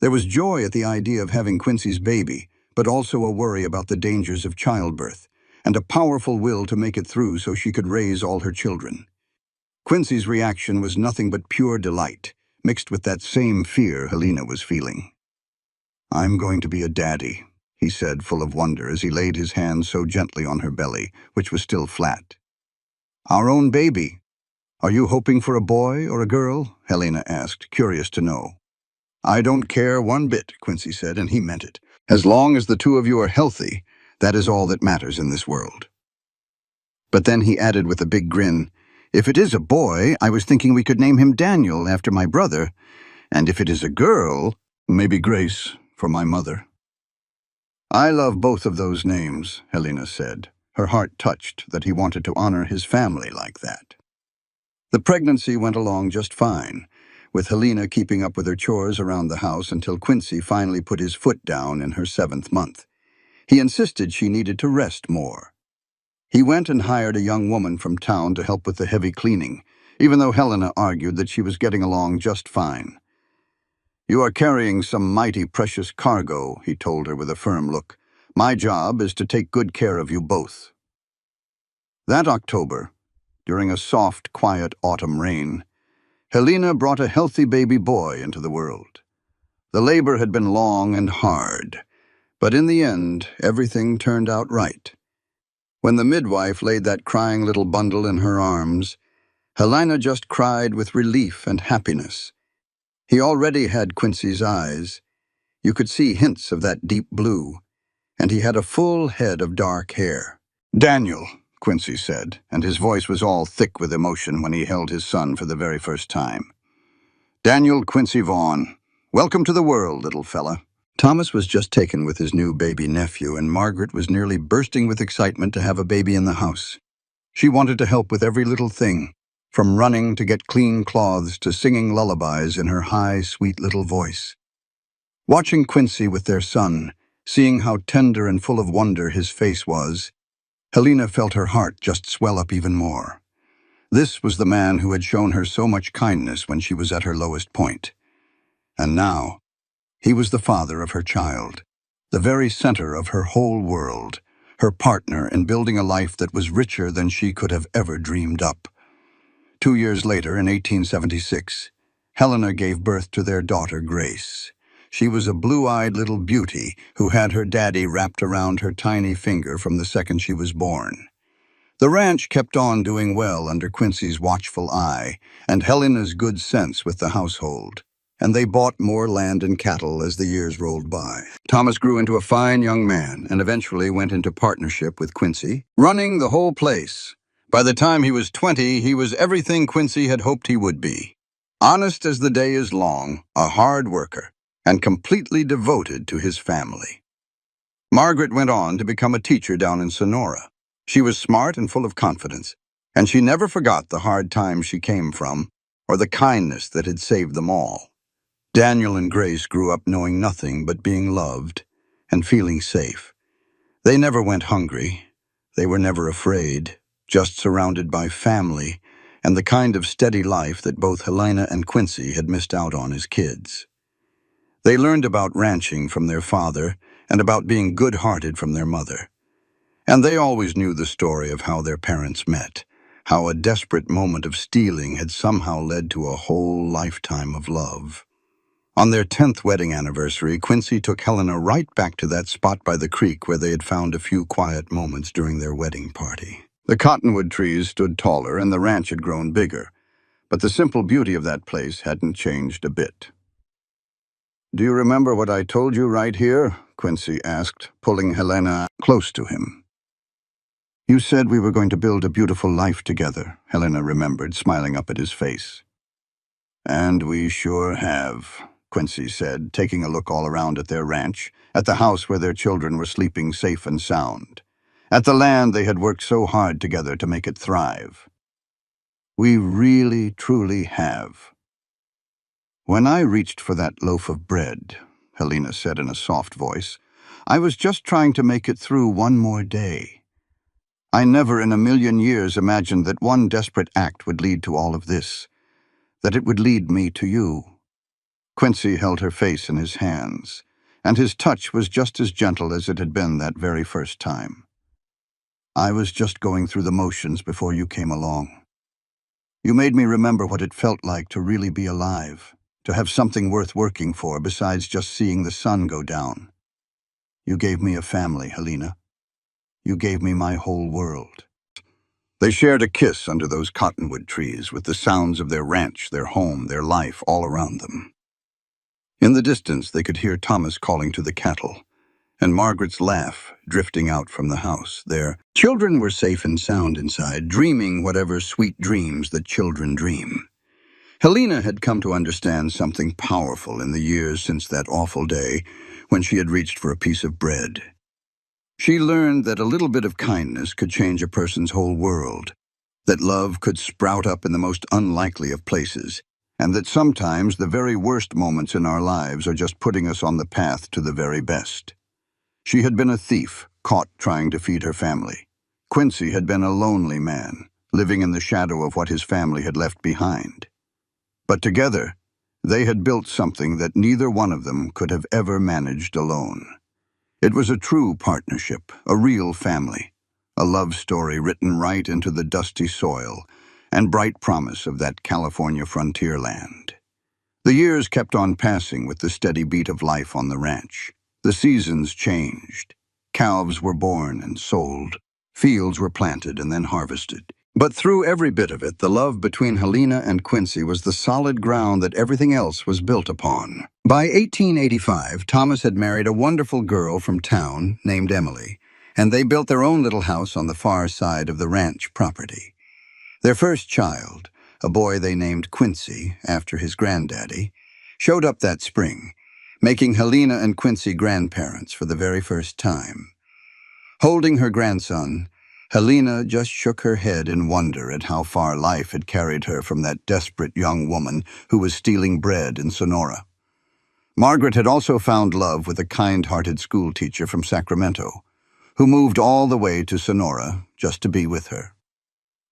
There was joy at the idea of having Quincy's baby, but also a worry about the dangers of childbirth, and a powerful will to make it through so she could raise all her children. Quincy's reaction was nothing but pure delight, mixed with that same fear Helena was feeling. "I'm going to be a daddy," he said, full of wonder as he laid his hand so gently on her belly, which was still flat. "Our own baby. Are you hoping for a boy or a girl?" Helena asked, curious to know. "I don't care one bit," Quincy said, and he meant it. "As long as the two of you are healthy, that is all that matters in this world." But then he added with a big grin, "If it is a boy, I was thinking we could name him Daniel after my brother, and if it is a girl, maybe Grace for my mother." "I love both of those names," Helena said, her heart touched that he wanted to honor his family like that. The pregnancy went along just fine, with Helena keeping up with her chores around the house until Quincy finally put his foot down in her 7th month. He insisted she needed to rest more. He went and hired a young woman from town to help with the heavy cleaning, even though Helena argued that she was getting along just fine. "You are carrying some mighty precious cargo," he told her with a firm look. "My job is to take good care of you both." That October, during a soft, quiet autumn rain, Helena brought a healthy baby boy into the world. The labor had been long and hard, but in the end, everything turned out right. When the midwife laid that crying little bundle in her arms, Helena just cried with relief and happiness. He already had Quincy's eyes. You could see hints of that deep blue, and he had a full head of dark hair. "Daniel," Quincy said, and his voice was all thick with emotion when he held his son for the very first time. "Daniel Quincy Vaughn, welcome to the world, little fella." Thomas was just taken with his new baby nephew, and Margaret was nearly bursting with excitement to have a baby in the house. She wanted to help with every little thing, from running to get clean clothes to singing lullabies in her high, sweet little voice. Watching Quincy with their son, seeing how tender and full of wonder his face was, Helena felt her heart just swell up even more. This was the man who had shown her so much kindness when she was at her lowest point. And now, he was the father of her child, the very center of her whole world, her partner in building a life that was richer than she could have ever dreamed up. 2 years later, in 1876, Helena gave birth to their daughter, Grace. She was a blue-eyed little beauty who had her daddy wrapped around her tiny finger from the second she was born. The ranch kept on doing well under Quincy's watchful eye and Helena's good sense with the household, and they bought more land and cattle as the years rolled by. Thomas grew into a fine young man and eventually went into partnership with Quincy, running the whole place. By the time he was 20, he was everything Quincy had hoped he would be. Honest as the day is long, a hard worker, and completely devoted to his family. Margaret went on to become a teacher down in Sonora. She was smart and full of confidence, and she never forgot the hard times she came from or the kindness that had saved them all. Daniel and Grace grew up knowing nothing but being loved and feeling safe. They never went hungry. They were never afraid, just surrounded by family and the kind of steady life that both Helena and Quincy had missed out on as kids. They learned about ranching from their father and about being good-hearted from their mother. And they always knew the story of how their parents met, how a desperate moment of stealing had somehow led to a whole lifetime of love. On their 10th wedding anniversary, Quincy took Helena right back to that spot by the creek where they had found a few quiet moments during their wedding party. The cottonwood trees stood taller and the ranch had grown bigger, but the simple beauty of that place hadn't changed a bit. "Do you remember what I told you right here?" Quincy asked, pulling Helena close to him. "You said we were going to build a beautiful life together," Helena remembered, smiling up at his face. "And we sure have," Quincy said, taking a look all around at their ranch, at the house where their children were sleeping safe and sound, at the land they had worked so hard together to make it thrive. "We really, truly have." "When I reached for that loaf of bread," Helena said in a soft voice, "I was just trying to make it through one more day. I never in a million years imagined that one desperate act would lead to all of this, that it would lead me to you." Quincy held her face in his hands, and his touch was just as gentle as it had been that very first time. "I was just going through the motions before you came along. You made me remember what it felt like to really be alive, to have something worth working for besides just seeing the sun go down. You gave me a family, Helena. You gave me my whole world." They shared a kiss under those cottonwood trees, with the sounds of their ranch, their home, their life all around them. In the distance, they could hear Thomas calling to the cattle, and Margaret's laugh drifting out from the house. Their children were safe and sound inside, dreaming whatever sweet dreams that children dream. Helena had come to understand something powerful in the years since that awful day when she had reached for a piece of bread. She learned that a little bit of kindness could change a person's whole world, that love could sprout up in the most unlikely of places, and that sometimes the very worst moments in our lives are just putting us on the path to the very best. She had been a thief, caught trying to feed her family. Quincy had been a lonely man, living in the shadow of what his family had left behind. But together, they had built something that neither one of them could have ever managed alone. It was a true partnership, a real family, a love story written right into the dusty soil and bright promise of that California frontier land. The years kept on passing with the steady beat of life on the ranch. The seasons changed. Calves were born and sold. Fields were planted and then harvested. But through every bit of it, the love between Helena and Quincy was the solid ground that everything else was built upon. By 1885, Thomas had married a wonderful girl from town named Emily, and they built their own little house on the far side of the ranch property. Their first child, a boy they named Quincy, after his granddaddy, showed up that spring, making Helena and Quincy grandparents for the very first time. Holding her grandson, Helena just shook her head in wonder at how far life had carried her from that desperate young woman who was stealing bread in Sonora. Margaret had also found love with a kind-hearted schoolteacher from Sacramento, who moved all the way to Sonora just to be with her.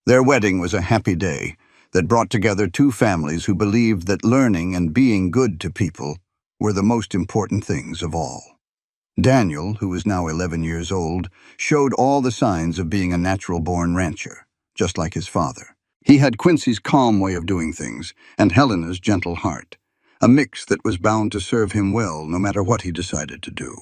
Their wedding was a happy day that brought together two families who believed that learning and being good to people were the most important things of all. Daniel, who was now 11 years old, showed all the signs of being a natural-born rancher, just like his father. He had Quincy's calm way of doing things and Helena's gentle heart, a mix that was bound to serve him well no matter what he decided to do.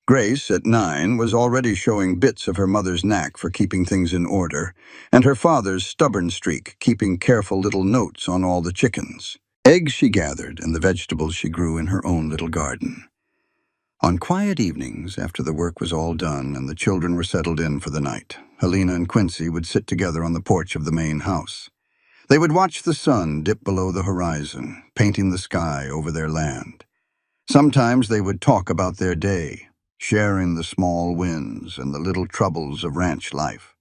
Grace, at 9, was already showing bits of her mother's knack for keeping things in order, and her father's stubborn streak keeping careful little notes on all the chickens. Eggs she gathered and the vegetables she grew in her own little garden. On quiet evenings, after the work was all done and the children were settled in for the night, Helena and Quincy would sit together on the porch of the main house. They would watch the sun dip below the horizon, painting the sky over their land. Sometimes they would talk about their day, sharing the small wins and the little troubles of ranch life.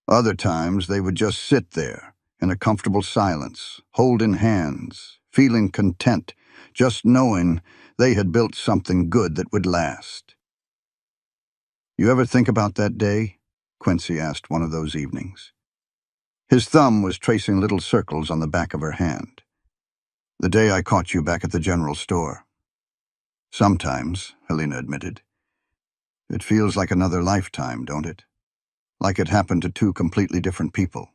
Other times they would just sit there in a comfortable silence, holding hands, feeling content, just knowing they had built something good that would last. "You ever think about that day?" Quincy asked one of those evenings. His thumb was tracing little circles on the back of her hand. "The day I caught you back at the general store." "Sometimes," Helena admitted. "It feels like another lifetime, don't it? Like it happened to two completely different people."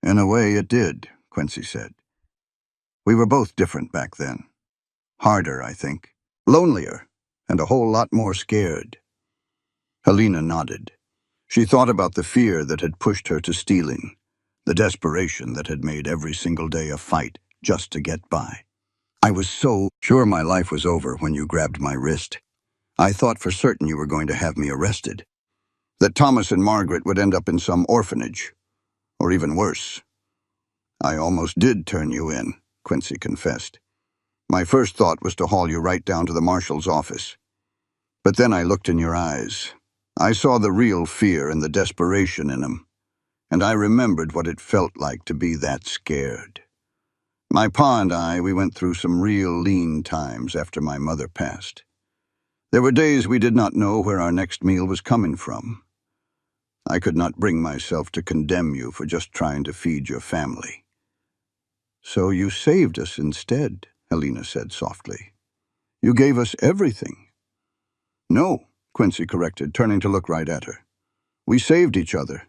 "In a way, it did," Quincy said. "We were both different back then. Harder, I think. Lonelier, and a whole lot more scared." Helena nodded. She thought about the fear that had pushed her to stealing, the desperation that had made every single day a fight just to get by. "I was so sure my life was over when you grabbed my wrist. I thought for certain you were going to have me arrested. That Thomas and Margaret would end up in some orphanage, or even worse." "I almost did turn you in," Quincy confessed. "My first thought was to haul you right down to the marshal's office. But then I looked in your eyes. I saw the real fear and the desperation in them, and I remembered what it felt like to be that scared. My pa and I, we went through some real lean times after my mother passed. There were days we did not know where our next meal was coming from. I could not bring myself to condemn you for just trying to feed your family." "So you saved us instead," Helena said softly. "You gave us everything." "No," Quincy corrected, turning to look right at her. "We saved each other.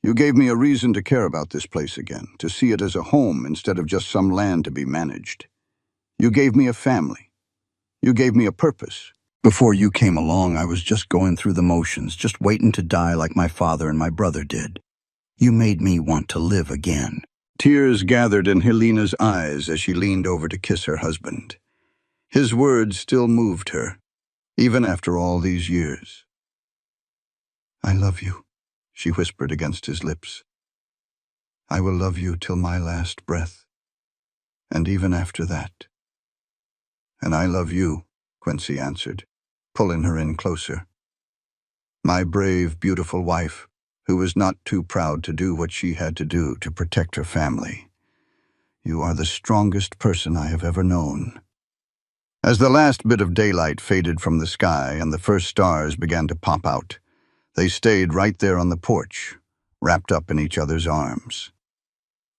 You gave me a reason to care about this place again, to see it as a home instead of just some land to be managed. You gave me a family. You gave me a purpose. Before you came along, I was just going through the motions, just waiting to die like my father and my brother did. You made me want to live again." Tears gathered in Helena's eyes as she leaned over to kiss her husband. His words still moved her, even after all these years. "I love you," she whispered against his lips. "I will love you till my last breath, and even after that." "And I love you," Quincy answered, pulling her in closer. "My brave, beautiful wife, who was not too proud to do what she had to do to protect her family. You are the strongest person I have ever known." As the last bit of daylight faded from the sky and the first stars began to pop out, they stayed right there on the porch, wrapped up in each other's arms.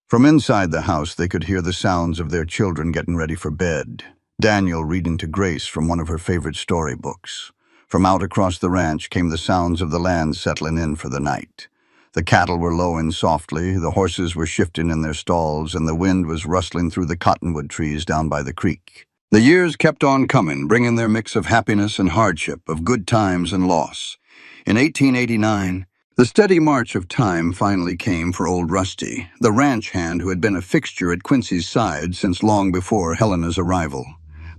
From inside the house, they could hear the sounds of their children getting ready for bed, Daniel reading to Grace from one of her favorite storybooks. From out across the ranch came the sounds of the land settling in for the night. The cattle were lowing softly, the horses were shifting in their stalls, and the wind was rustling through the cottonwood trees down by the creek. The years kept on coming, bringing their mix of happiness and hardship, of good times and loss. In 1889, the steady march of time finally came for old Rusty, the ranch hand who had been a fixture at Quincy's side since long before Helena's arrival.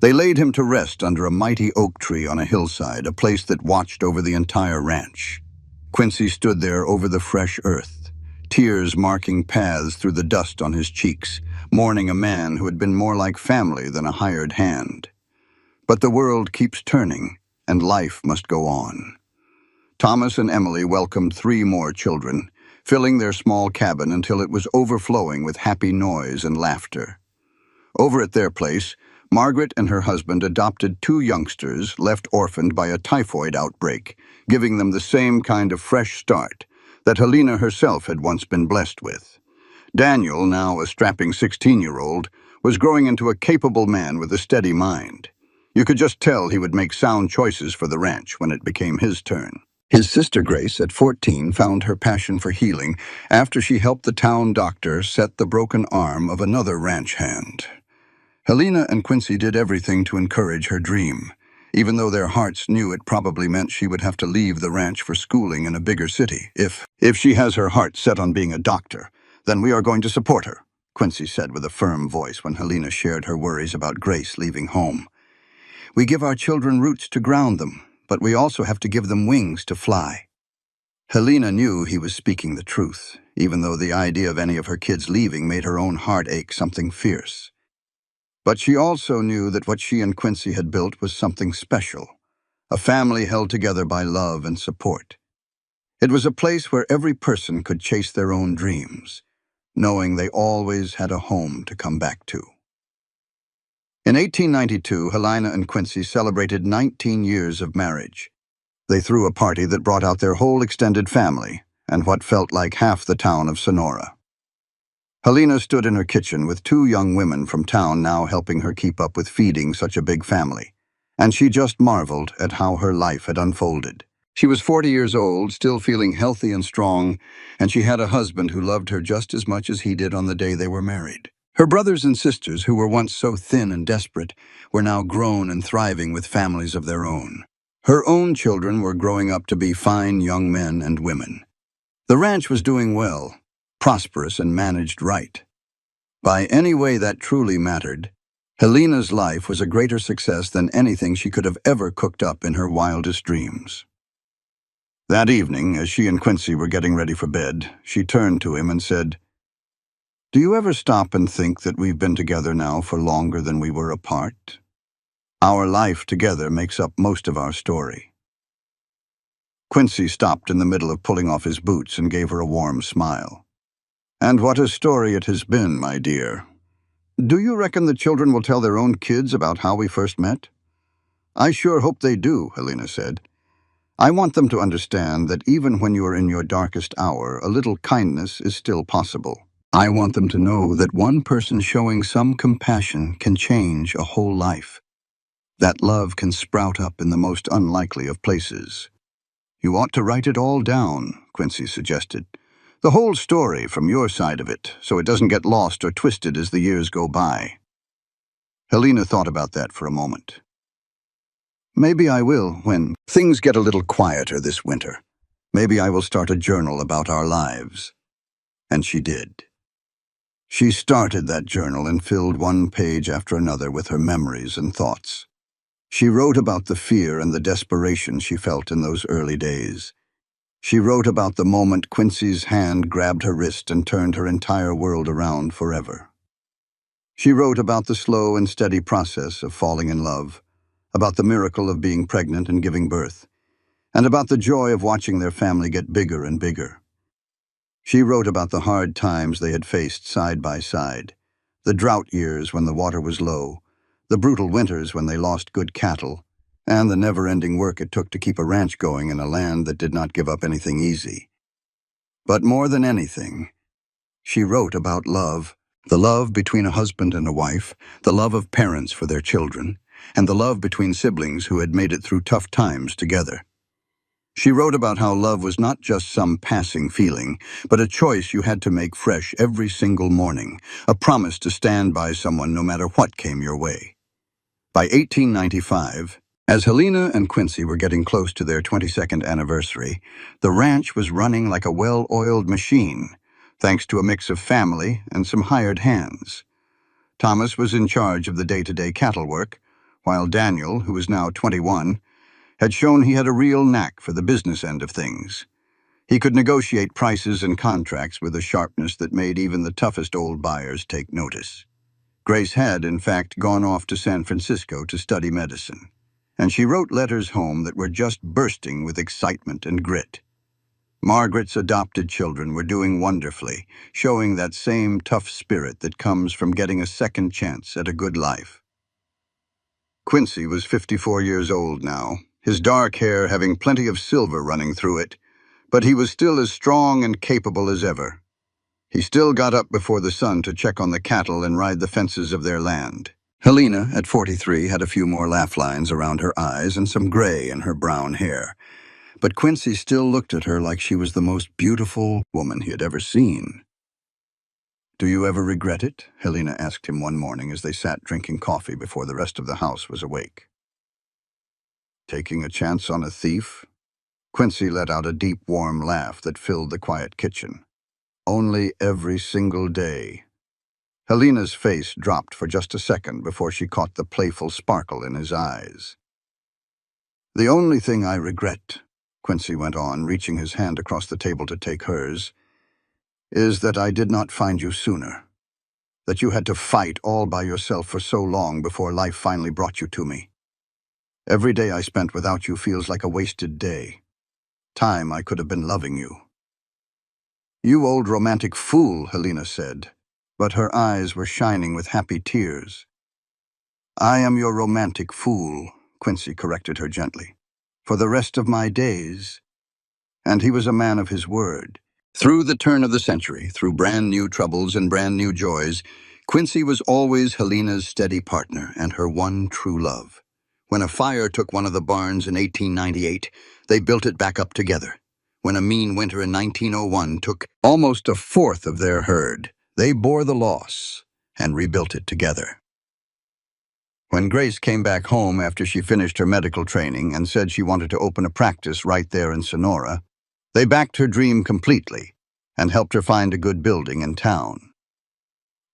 They laid him to rest under a mighty oak tree on a hillside, a place that watched over the entire ranch. Quincy stood there over the fresh earth, tears marking paths through the dust on his cheeks, mourning a man who had been more like family than a hired hand. But the world keeps turning, and life must go on. Thomas and Emily welcomed 3 more children, filling their small cabin until it was overflowing with happy noise and laughter. Over at their place, Margaret and her husband adopted 2 youngsters left orphaned by a typhoid outbreak, giving them the same kind of fresh start that Helena herself had once been blessed with. Daniel, now a strapping 16-year-old, was growing into a capable man with a steady mind. You could just tell he would make sound choices for the ranch when it became his turn. His sister Grace, at 14, found her passion for healing after she helped the town doctor set the broken arm of another ranch hand. Helena and Quincy did everything to encourage her dream, even though their hearts knew it probably meant she would have to leave the ranch for schooling in a bigger city. If she has her heart set on being a doctor, then we are going to support her," Quincy said with a firm voice when Helena shared her worries about Grace leaving home. "We give our children roots to ground them, but we also have to give them wings to fly." Helena knew he was speaking the truth, even though the idea of any of her kids leaving made her own heart ache something fierce. But she also knew that what she and Quincy had built was something special, a family held together by love and support. It was a place where every person could chase their own dreams, knowing they always had a home to come back to. In 1892, Helena and Quincy celebrated 19 years of marriage. They threw a party that brought out their whole extended family, and what felt like half the town of Sonora. Helena stood in her kitchen with two young women from town now helping her keep up with feeding such a big family, and she just marveled at how her life had unfolded. She was 40 years old, still feeling healthy and strong, and she had a husband who loved her just as much as he did on the day they were married. Her brothers and sisters, who were once so thin and desperate, were now grown and thriving with families of their own. Her own children were growing up to be fine young men and women. The ranch was doing well, prosperous and managed right. By any way that truly mattered, Helena's life was a greater success than anything she could have ever cooked up in her wildest dreams. That evening, as she and Quincy were getting ready for bed, she turned to him and said, "Do you ever stop and think that we've been together now for longer than we were apart? Our life together makes up most of our story." Quincy stopped in the middle of pulling off his boots and gave her a warm smile. "And what a story it has been, my dear. Do you reckon the children will tell their own kids about how we first met?" "I sure hope they do," Helena said. "I want them to understand that even when you are in your darkest hour, a little kindness is still possible. I want them to know that one person showing some compassion can change a whole life. That love can sprout up in the most unlikely of places." "You ought to write it all down," Quincy suggested. "The whole story from your side of it, so it doesn't get lost or twisted as the years go by." Helena thought about that for a moment. "Maybe I will when things get a little quieter this winter. Maybe I will start a journal about our lives." And she did. She started that journal and filled one page after another with her memories and thoughts. She wrote about the fear and the desperation she felt in those early days. She wrote about the moment Quincy's hand grabbed her wrist and turned her entire world around forever. She wrote about the slow and steady process of falling in love, about the miracle of being pregnant and giving birth, and about the joy of watching their family get bigger and bigger. She wrote about the hard times they had faced side by side, the drought years when the water was low, the brutal winters when they lost good cattle, and the never-ending work it took to keep a ranch going in a land that did not give up anything easy. But more than anything, she wrote about love, the love between a husband and a wife, the love of parents for their children, and the love between siblings who had made it through tough times together. She wrote about how love was not just some passing feeling, but a choice you had to make fresh every single morning, a promise to stand by someone no matter what came your way. By 1895, as Helena and Quincy were getting close to their 22nd anniversary, the ranch was running like a well-oiled machine, thanks to a mix of family and some hired hands. Thomas was in charge of the day-to-day cattle work, while Daniel, who was now 21, had shown he had a real knack for the business end of things. He could negotiate prices and contracts with a sharpness that made even the toughest old buyers take notice. Grace had, in fact, gone off to San Francisco to study medicine, and she wrote letters home that were just bursting with excitement and grit. Margaret's adopted children were doing wonderfully, showing that same tough spirit that comes from getting a second chance at a good life. Quincy was 54 years old now, his dark hair having plenty of silver running through it, but he was still as strong and capable as ever. He still got up before the sun to check on the cattle and ride the fences of their land. Helena, at 43, had a few more laugh lines around her eyes and some gray in her brown hair, but Quincy still looked at her like she was the most beautiful woman he had ever seen. "Do you ever regret it?" Helena asked him one morning as they sat drinking coffee before the rest of the house was awake. "Taking a chance on a thief?" Quincy let out a deep, warm laugh that filled the quiet kitchen. "Only every single day." Helena's face dropped for just a second before she caught the playful sparkle in his eyes. "The only thing I regret," Quincy went on, reaching his hand across the table to take hers, "is that I did not find you sooner. That you had to fight all by yourself for so long before life finally brought you to me. Every day I spent without you feels like a wasted day. Time I could have been loving you." "You old romantic fool," Helena said, but her eyes were shining with happy tears. "I am your romantic fool," Quincy corrected her gently. "For the rest of my days." and he was a man of his word. Through the turn of the century, through brand new troubles and brand new joys, Quincy was always Helena's steady partner and her one true love. When a fire took one of the barns in 1898, they built it back up together. When a mean winter in 1901 took almost a fourth of their herd, they bore the loss and rebuilt it together. When Grace came back home after she finished her medical training and said she wanted to open a practice right there in Sonora, they backed her dream completely and helped her find a good building in town.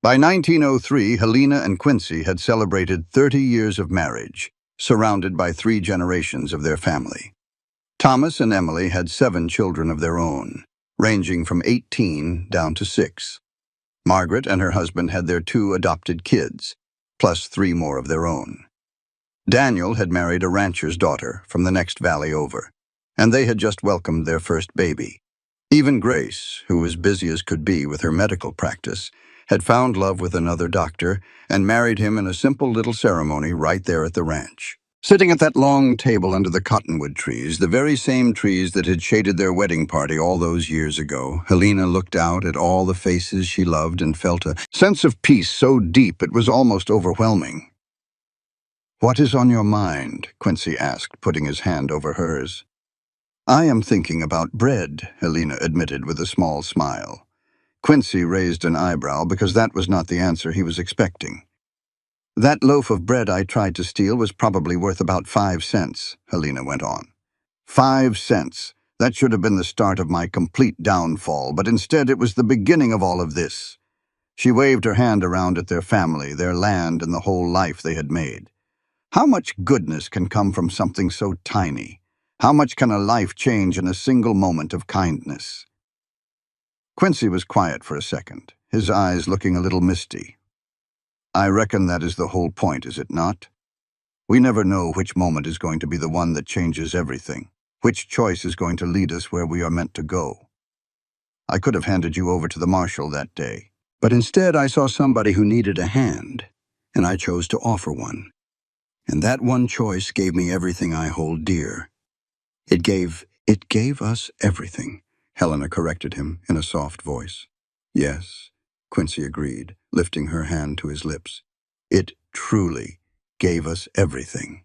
By 1903, Helena and Quincy had celebrated 30 years of marriage, surrounded by 3 generations of their family. Thomas and Emily had 7 children of their own, ranging from 18 down to 6. Margaret and her husband had their 2 adopted kids, plus 3 more of their own. Daniel had married a rancher's daughter from the next valley over, and they had just welcomed their first baby. Even Grace, who was busy as could be with her medical practice, had found love with another doctor and married him in a simple little ceremony right there at the ranch. Sitting at that long table under the cottonwood trees, the very same trees that had shaded their wedding party all those years ago, Helena looked out at all the faces she loved and felt a sense of peace so deep it was almost overwhelming. "What is on your mind?" Quincy asked, putting his hand over hers. "I am thinking about bread," Helena admitted with a small smile. Quincy raised an eyebrow because that was not the answer he was expecting. "That loaf of bread I tried to steal was probably worth about 5 cents, Helena went on. 5 cents. That should have been the start of my complete downfall, but instead it was the beginning of all of this." She waved her hand around at their family, their land, and the whole life they had made. How much goodness can come from something so tiny? How much can a life change in a single moment of kindness? Quincy was quiet for a second, his eyes looking a little misty. "I reckon that is the whole point, is it not? We never know which moment is going to be the one that changes everything, which choice is going to lead us where we are meant to go. I could have handed you over to the marshal that day, but instead I saw somebody who needed a hand, and I chose to offer one. And that one choice gave me everything I hold dear. It gave us everything," Helena corrected him in a soft voice. "Yes," Quincy agreed, lifting her hand to his lips. "It truly gave us everything."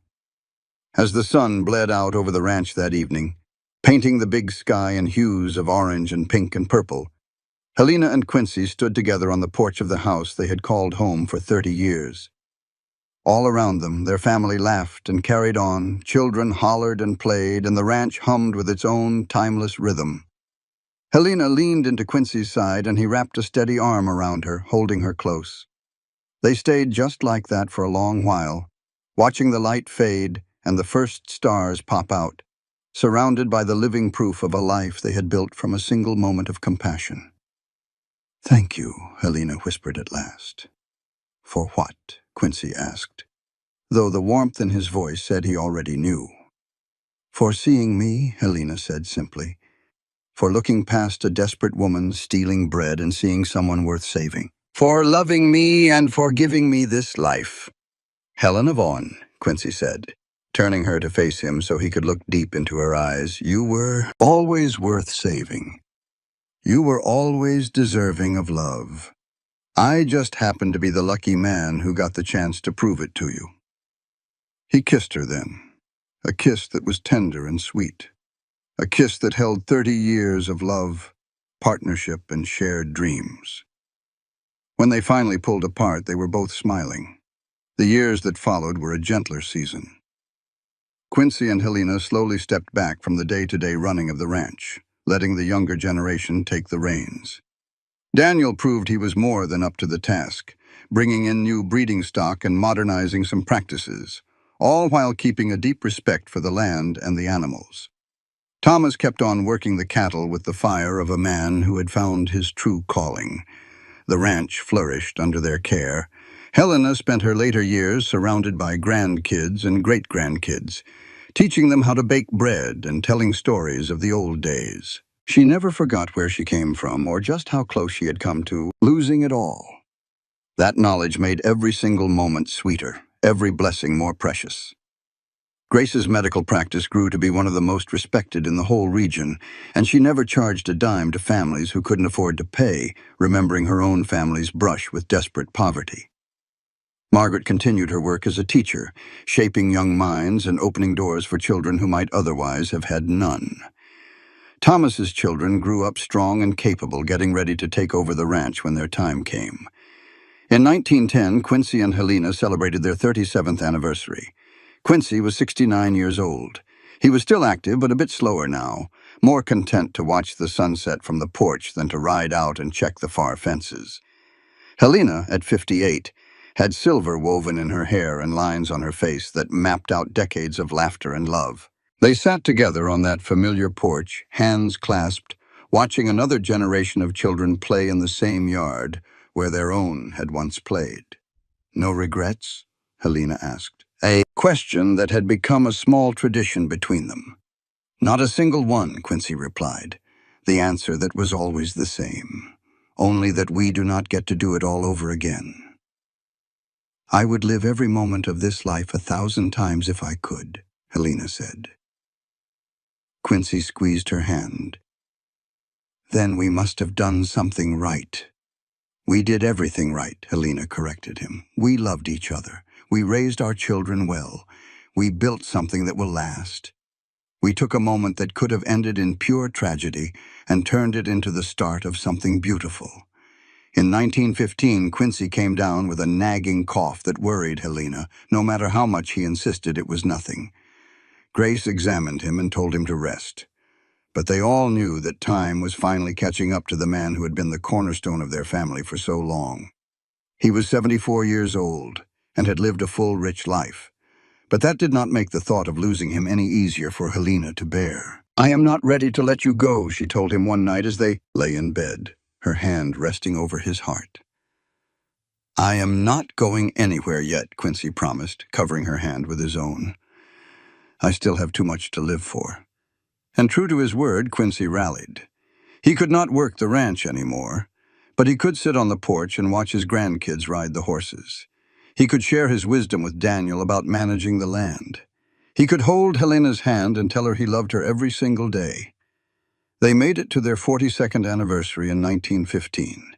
As the sun bled out over the ranch that evening, painting the big sky in hues of orange and pink and purple, Helena and Quincy stood together on the porch of the house they had called home for 30 years. All around them, their family laughed and carried on, children hollered and played, and the ranch hummed with its own timeless rhythm. Helena leaned into Quincy's side, and he wrapped a steady arm around her, holding her close. They stayed just like that for a long while, watching the light fade and the first stars pop out, surrounded by the living proof of a life they had built from a single moment of compassion. "Thank you," Helena whispered at last. "For what?" Quincy asked, though the warmth in his voice said he already knew. "For seeing me," Helena said simply. "For looking past a desperate woman stealing bread and seeing someone worth saving. For loving me and for giving me this life." "Helena Vaughn," Quincy said, turning her to face him so he could look deep into her eyes, "you were always worth saving. You were always deserving of love. I just happened to be the lucky man who got the chance to prove it to you." He kissed her then, a kiss that was tender and sweet, a kiss that held 30 years of love, partnership, and shared dreams. When they finally pulled apart, they were both smiling. The years that followed were a gentler season. Quincy and Helena slowly stepped back from the day-to-day running of the ranch, letting the younger generation take the reins. Daniel proved he was more than up to the task, bringing in new breeding stock and modernizing some practices, all while keeping a deep respect for the land and the animals. Thomas kept on working the cattle with the fire of a man who had found his true calling. The ranch flourished under their care. Helena spent her later years surrounded by grandkids and great-grandkids, teaching them how to bake bread and telling stories of the old days. She never forgot where she came from or just how close she had come to losing it all. That knowledge made every single moment sweeter, every blessing more precious. Grace's medical practice grew to be one of the most respected in the whole region, and she never charged a dime to families who couldn't afford to pay, remembering her own family's brush with desperate poverty. Margaret continued her work as a teacher, shaping young minds and opening doors for children who might otherwise have had none. Thomas's children grew up strong and capable, getting ready to take over the ranch when their time came. In 1910, Quincy and Helena celebrated their 37th anniversary. Quincy was 69 years old. He was still active, but a bit slower now, more content to watch the sunset from the porch than to ride out and check the far fences. Helena, at 58, had silver woven in her hair and lines on her face that mapped out decades of laughter and love. They sat together on that familiar porch, hands clasped, watching another generation of children play in the same yard where their own had once played. "No regrets?" Helena asked, a question that had become a small tradition between them. "Not a single one," Quincy replied, the answer that was always the same, only that we do not get to do it all over again. "I would live every moment of this life 1,000 times if I could," Helena said. Quincy squeezed her hand. "Then we must have done something right." "We did everything right," Helena corrected him. "We loved each other. We raised our children well. We built something that will last. We took a moment that could have ended in pure tragedy and turned it into the start of something beautiful." In 1915, Quincy came down with a nagging cough that worried Helena, no matter how much he insisted it was nothing. Grace examined him and told him to rest. But they all knew that time was finally catching up to the man who had been the cornerstone of their family for so long. He was 74 years old and had lived a full, rich life. But that did not make the thought of losing him any easier for Helena to bear. "I am not ready to let you go," she told him one night as they lay in bed, her hand resting over his heart. "I am not going anywhere yet," Quincy promised, covering her hand with his own. "I still have too much to live for." And true to his word, Quincy rallied. He could not work the ranch anymore, but he could sit on the porch and watch his grandkids ride the horses. He could share his wisdom with Daniel about managing the land. He could hold Helena's hand and tell her he loved her every single day. They made it to their 42nd anniversary in 1915,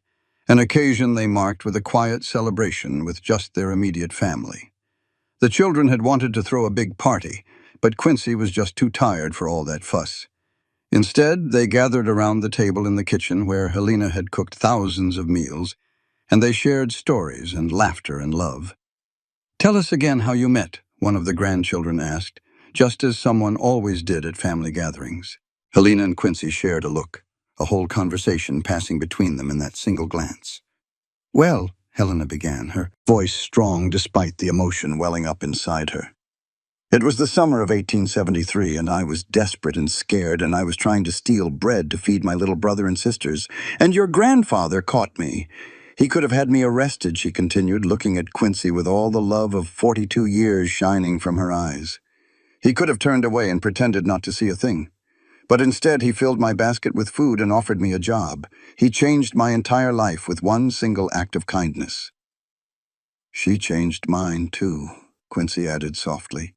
an occasion they marked with a quiet celebration with just their immediate family. The children had wanted to throw a big party, but Quincy was just too tired for all that fuss. Instead, they gathered around the table in the kitchen where Helena had cooked thousands of meals, and they shared stories and laughter and love. "Tell us again how you met," one of the grandchildren asked, just as someone always did at family gatherings. Helena and Quincy shared a look, a whole conversation passing between them in that single glance. "Well," Helena began, her voice strong despite the emotion welling up inside her. "It was the summer of 1873, and I was desperate and scared, and I was trying to steal bread to feed my little brother and sisters, and your grandfather caught me. He could have had me arrested," she continued, looking at Quincy with all the love of 42 years shining from her eyes. "He could have turned away and pretended not to see a thing. But instead, he filled my basket with food and offered me a job. He changed my entire life with one single act of kindness." "She changed mine, too," Quincy added softly.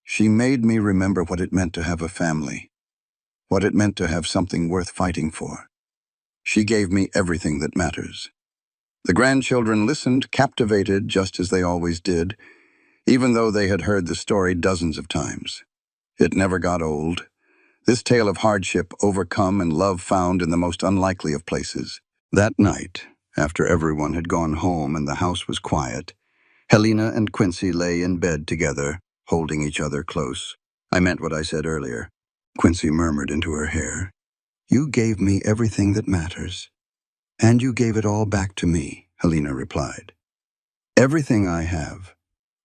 "She made me remember what it meant to have a family, what it meant to have something worth fighting for. She gave me everything that matters." The grandchildren listened, captivated just as they always did, even though they had heard the story dozens of times. It never got old. This tale of hardship overcome and love found in the most unlikely of places. That night, after everyone had gone home and the house was quiet, Helena and Quincy lay in bed together, holding each other close. "I meant what I said earlier," Quincy murmured into her hair. "You gave me everything that matters. And you gave it all back to me," Helena replied. "Everything I have,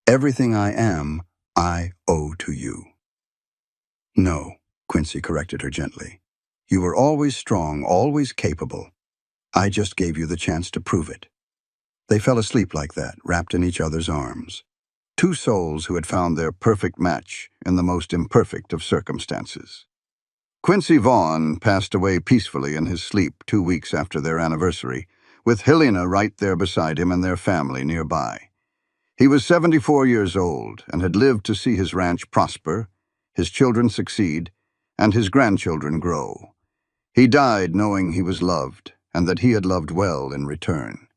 everything I am, I owe to you." "No," Quincy corrected her gently. "You were always strong, always capable. I just gave you the chance to prove it." They fell asleep like that, wrapped in each other's arms. Two souls who had found their perfect match in the most imperfect of circumstances. Quincy Vaughn passed away peacefully in his sleep 2 weeks after their anniversary, with Helena right there beside him and their family nearby. He was 74 years old and had lived to see his ranch prosper, his children succeed, and his grandchildren grow. He died knowing he was loved, and that he had loved well in return.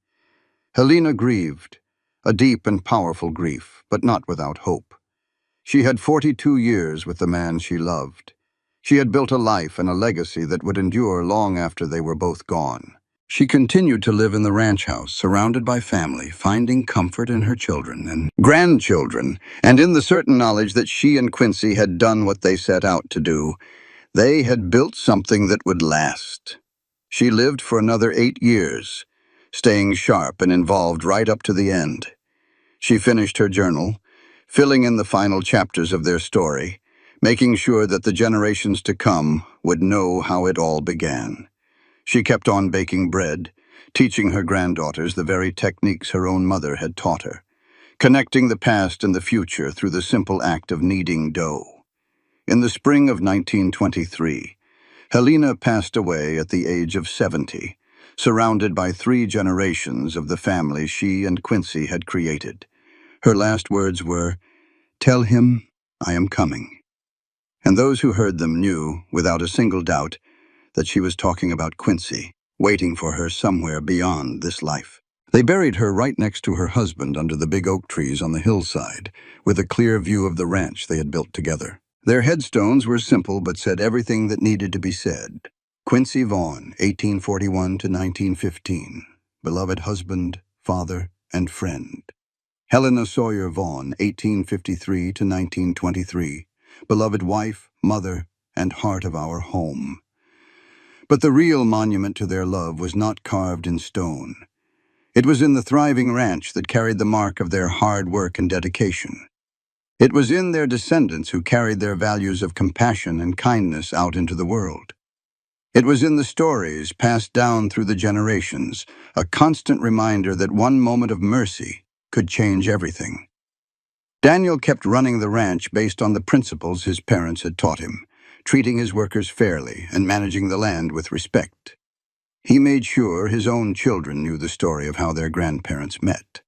Helena grieved, a deep and powerful grief, but not without hope. She had 42 years with the man she loved. She had built a life and a legacy that would endure long after they were both gone. She continued to live in the ranch house, surrounded by family, finding comfort in her children and grandchildren, and in the certain knowledge that she and Quincy had done what they set out to do. They had built something that would last. She lived for another 8 years, staying sharp and involved right up to the end. She finished her journal, filling in the final chapters of their story, making sure that the generations to come would know how it all began. She kept on baking bread, teaching her granddaughters the very techniques her own mother had taught her, connecting the past and the future through the simple act of kneading dough. In the spring of 1923, Helena passed away at the age of 70, surrounded by 3 generations of the family she and Quincy had created. Her last words were, "Tell him I am coming." And those who heard them knew, without a single doubt, that she was talking about Quincy, waiting for her somewhere beyond this life. They buried her right next to her husband under the big oak trees on the hillside, with a clear view of the ranch they had built together. Their headstones were simple but said everything that needed to be said. Quincy Vaughn, 1841 to 1915, beloved husband, father, and friend. Helena Sawyer Vaughn, 1853 to 1923, beloved wife, mother, and heart of our home. But the real monument to their love was not carved in stone. It was in the thriving ranch that carried the mark of their hard work and dedication. It was in their descendants who carried their values of compassion and kindness out into the world. It was in the stories passed down through the generations, a constant reminder that one moment of mercy could change everything. Daniel kept running the ranch based on the principles his parents had taught him, treating his workers fairly and managing the land with respect. He made sure his own children knew the story of how their grandparents met,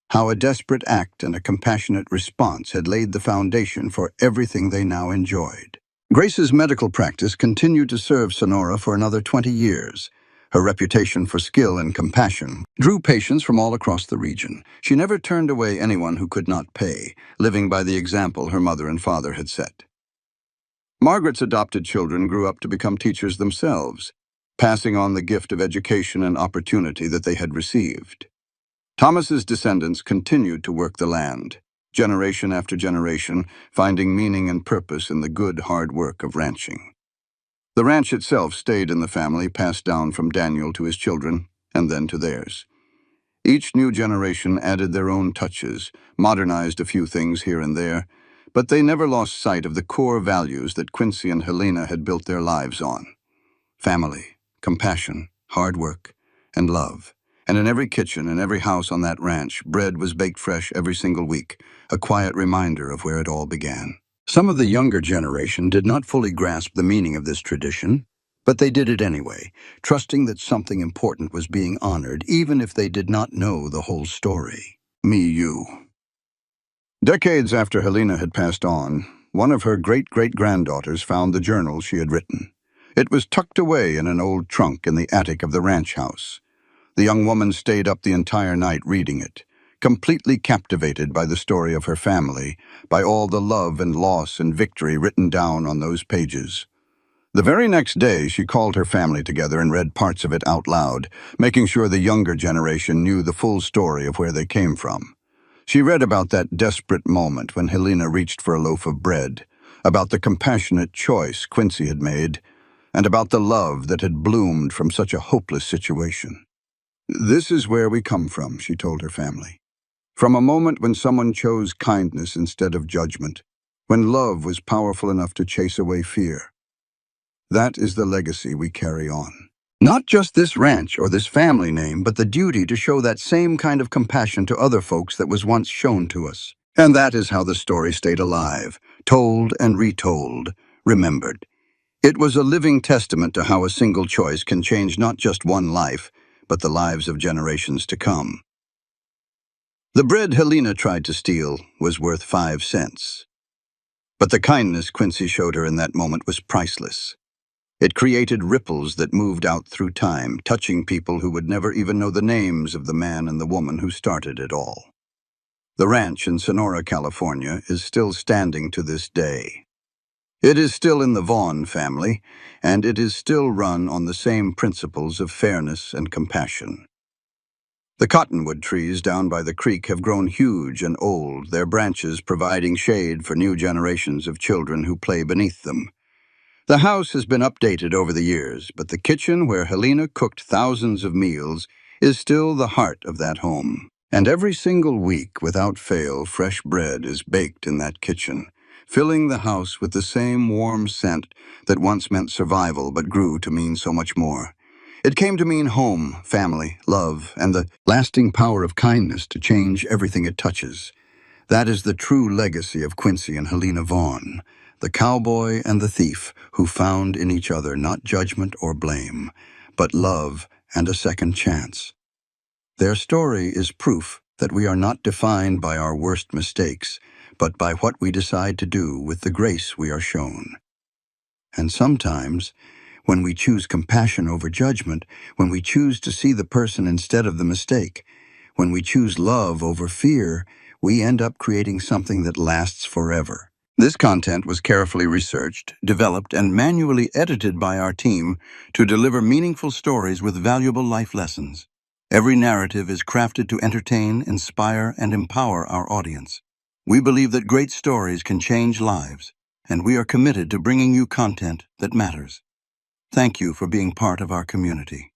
how a desperate act and a compassionate response had laid the foundation for everything they now enjoyed. Grace's medical practice continued to serve Sonora for another 20 years. Her reputation for skill and compassion drew patients from all across the region. She never turned away anyone who could not pay, living by the example her mother and father had set. Margaret's adopted children grew up to become teachers themselves, passing on the gift of education and opportunity that they had received. Thomas's descendants continued to work the land, generation after generation, finding meaning and purpose in the good, hard work of ranching. The ranch itself stayed in the family, passed down from Daniel to his children, and then to theirs. Each new generation added their own touches, modernized a few things here and there, but they never lost sight of the core values that Quincy and Helena had built their lives on: family, compassion, hard work, and love. And in every kitchen and every house on that ranch, bread was baked fresh every single week, a quiet reminder of where it all began. Some of the younger generation did not fully grasp the meaning of this tradition, but they did it anyway, trusting that something important was being honored, even if they did not know the whole story. Me, you. Decades after Helena had passed on, one of her great-great-granddaughters found the journal she had written. It was tucked away in an old trunk in the attic of the ranch house. The young woman stayed up the entire night reading it, completely captivated by the story of her family, by all the love and loss and victory written down on those pages. The very next day, she called her family together and read parts of it out loud, making sure the younger generation knew the full story of where they came from. She read about that desperate moment when Helena reached for a loaf of bread, about the compassionate choice Quincy had made, and about the love that had bloomed from such a hopeless situation. "This is where we come from," she told her family. "From a moment when someone chose kindness instead of judgment, when love was powerful enough to chase away fear. That is the legacy we carry on. Not just this ranch or this family name, but the duty to show that same kind of compassion to other folks that was once shown to us. And that is how the story stayed alive, told and retold, remembered. It was a living testament to how a single choice can change not just one life, but the lives of generations to come." The bread Helena tried to steal was worth 5 cents. But the kindness Quincy showed her in that moment was priceless. It created ripples that moved out through time, touching people who would never even know the names of the man and the woman who started it all. The ranch in Sonora, California, is still standing to this day. It is still in the Vaughn family, and it is still run on the same principles of fairness and compassion. The cottonwood trees down by the creek have grown huge and old, their branches providing shade for new generations of children who play beneath them. The house has been updated over the years, but the kitchen where Helena cooked thousands of meals is still the heart of that home. And every single week, without fail, fresh bread is baked in that kitchen, filling the house with the same warm scent that once meant survival but grew to mean so much more. It came to mean home, family, love, and the lasting power of kindness to change everything it touches. That is the true legacy of Quincy and Helena Vaughn, the cowboy and the thief who found in each other not judgment or blame, but love and a second chance. Their story is proof that we are not defined by our worst mistakes, but by what we decide to do with the grace we are shown. And sometimes, when we choose compassion over judgment, when we choose to see the person instead of the mistake, when we choose love over fear, we end up creating something that lasts forever. This content was carefully researched, developed, and manually edited by our team to deliver meaningful stories with valuable life lessons. Every narrative is crafted to entertain, inspire, and empower our audience. We believe that great stories can change lives, and we are committed to bringing you content that matters. Thank you for being part of our community.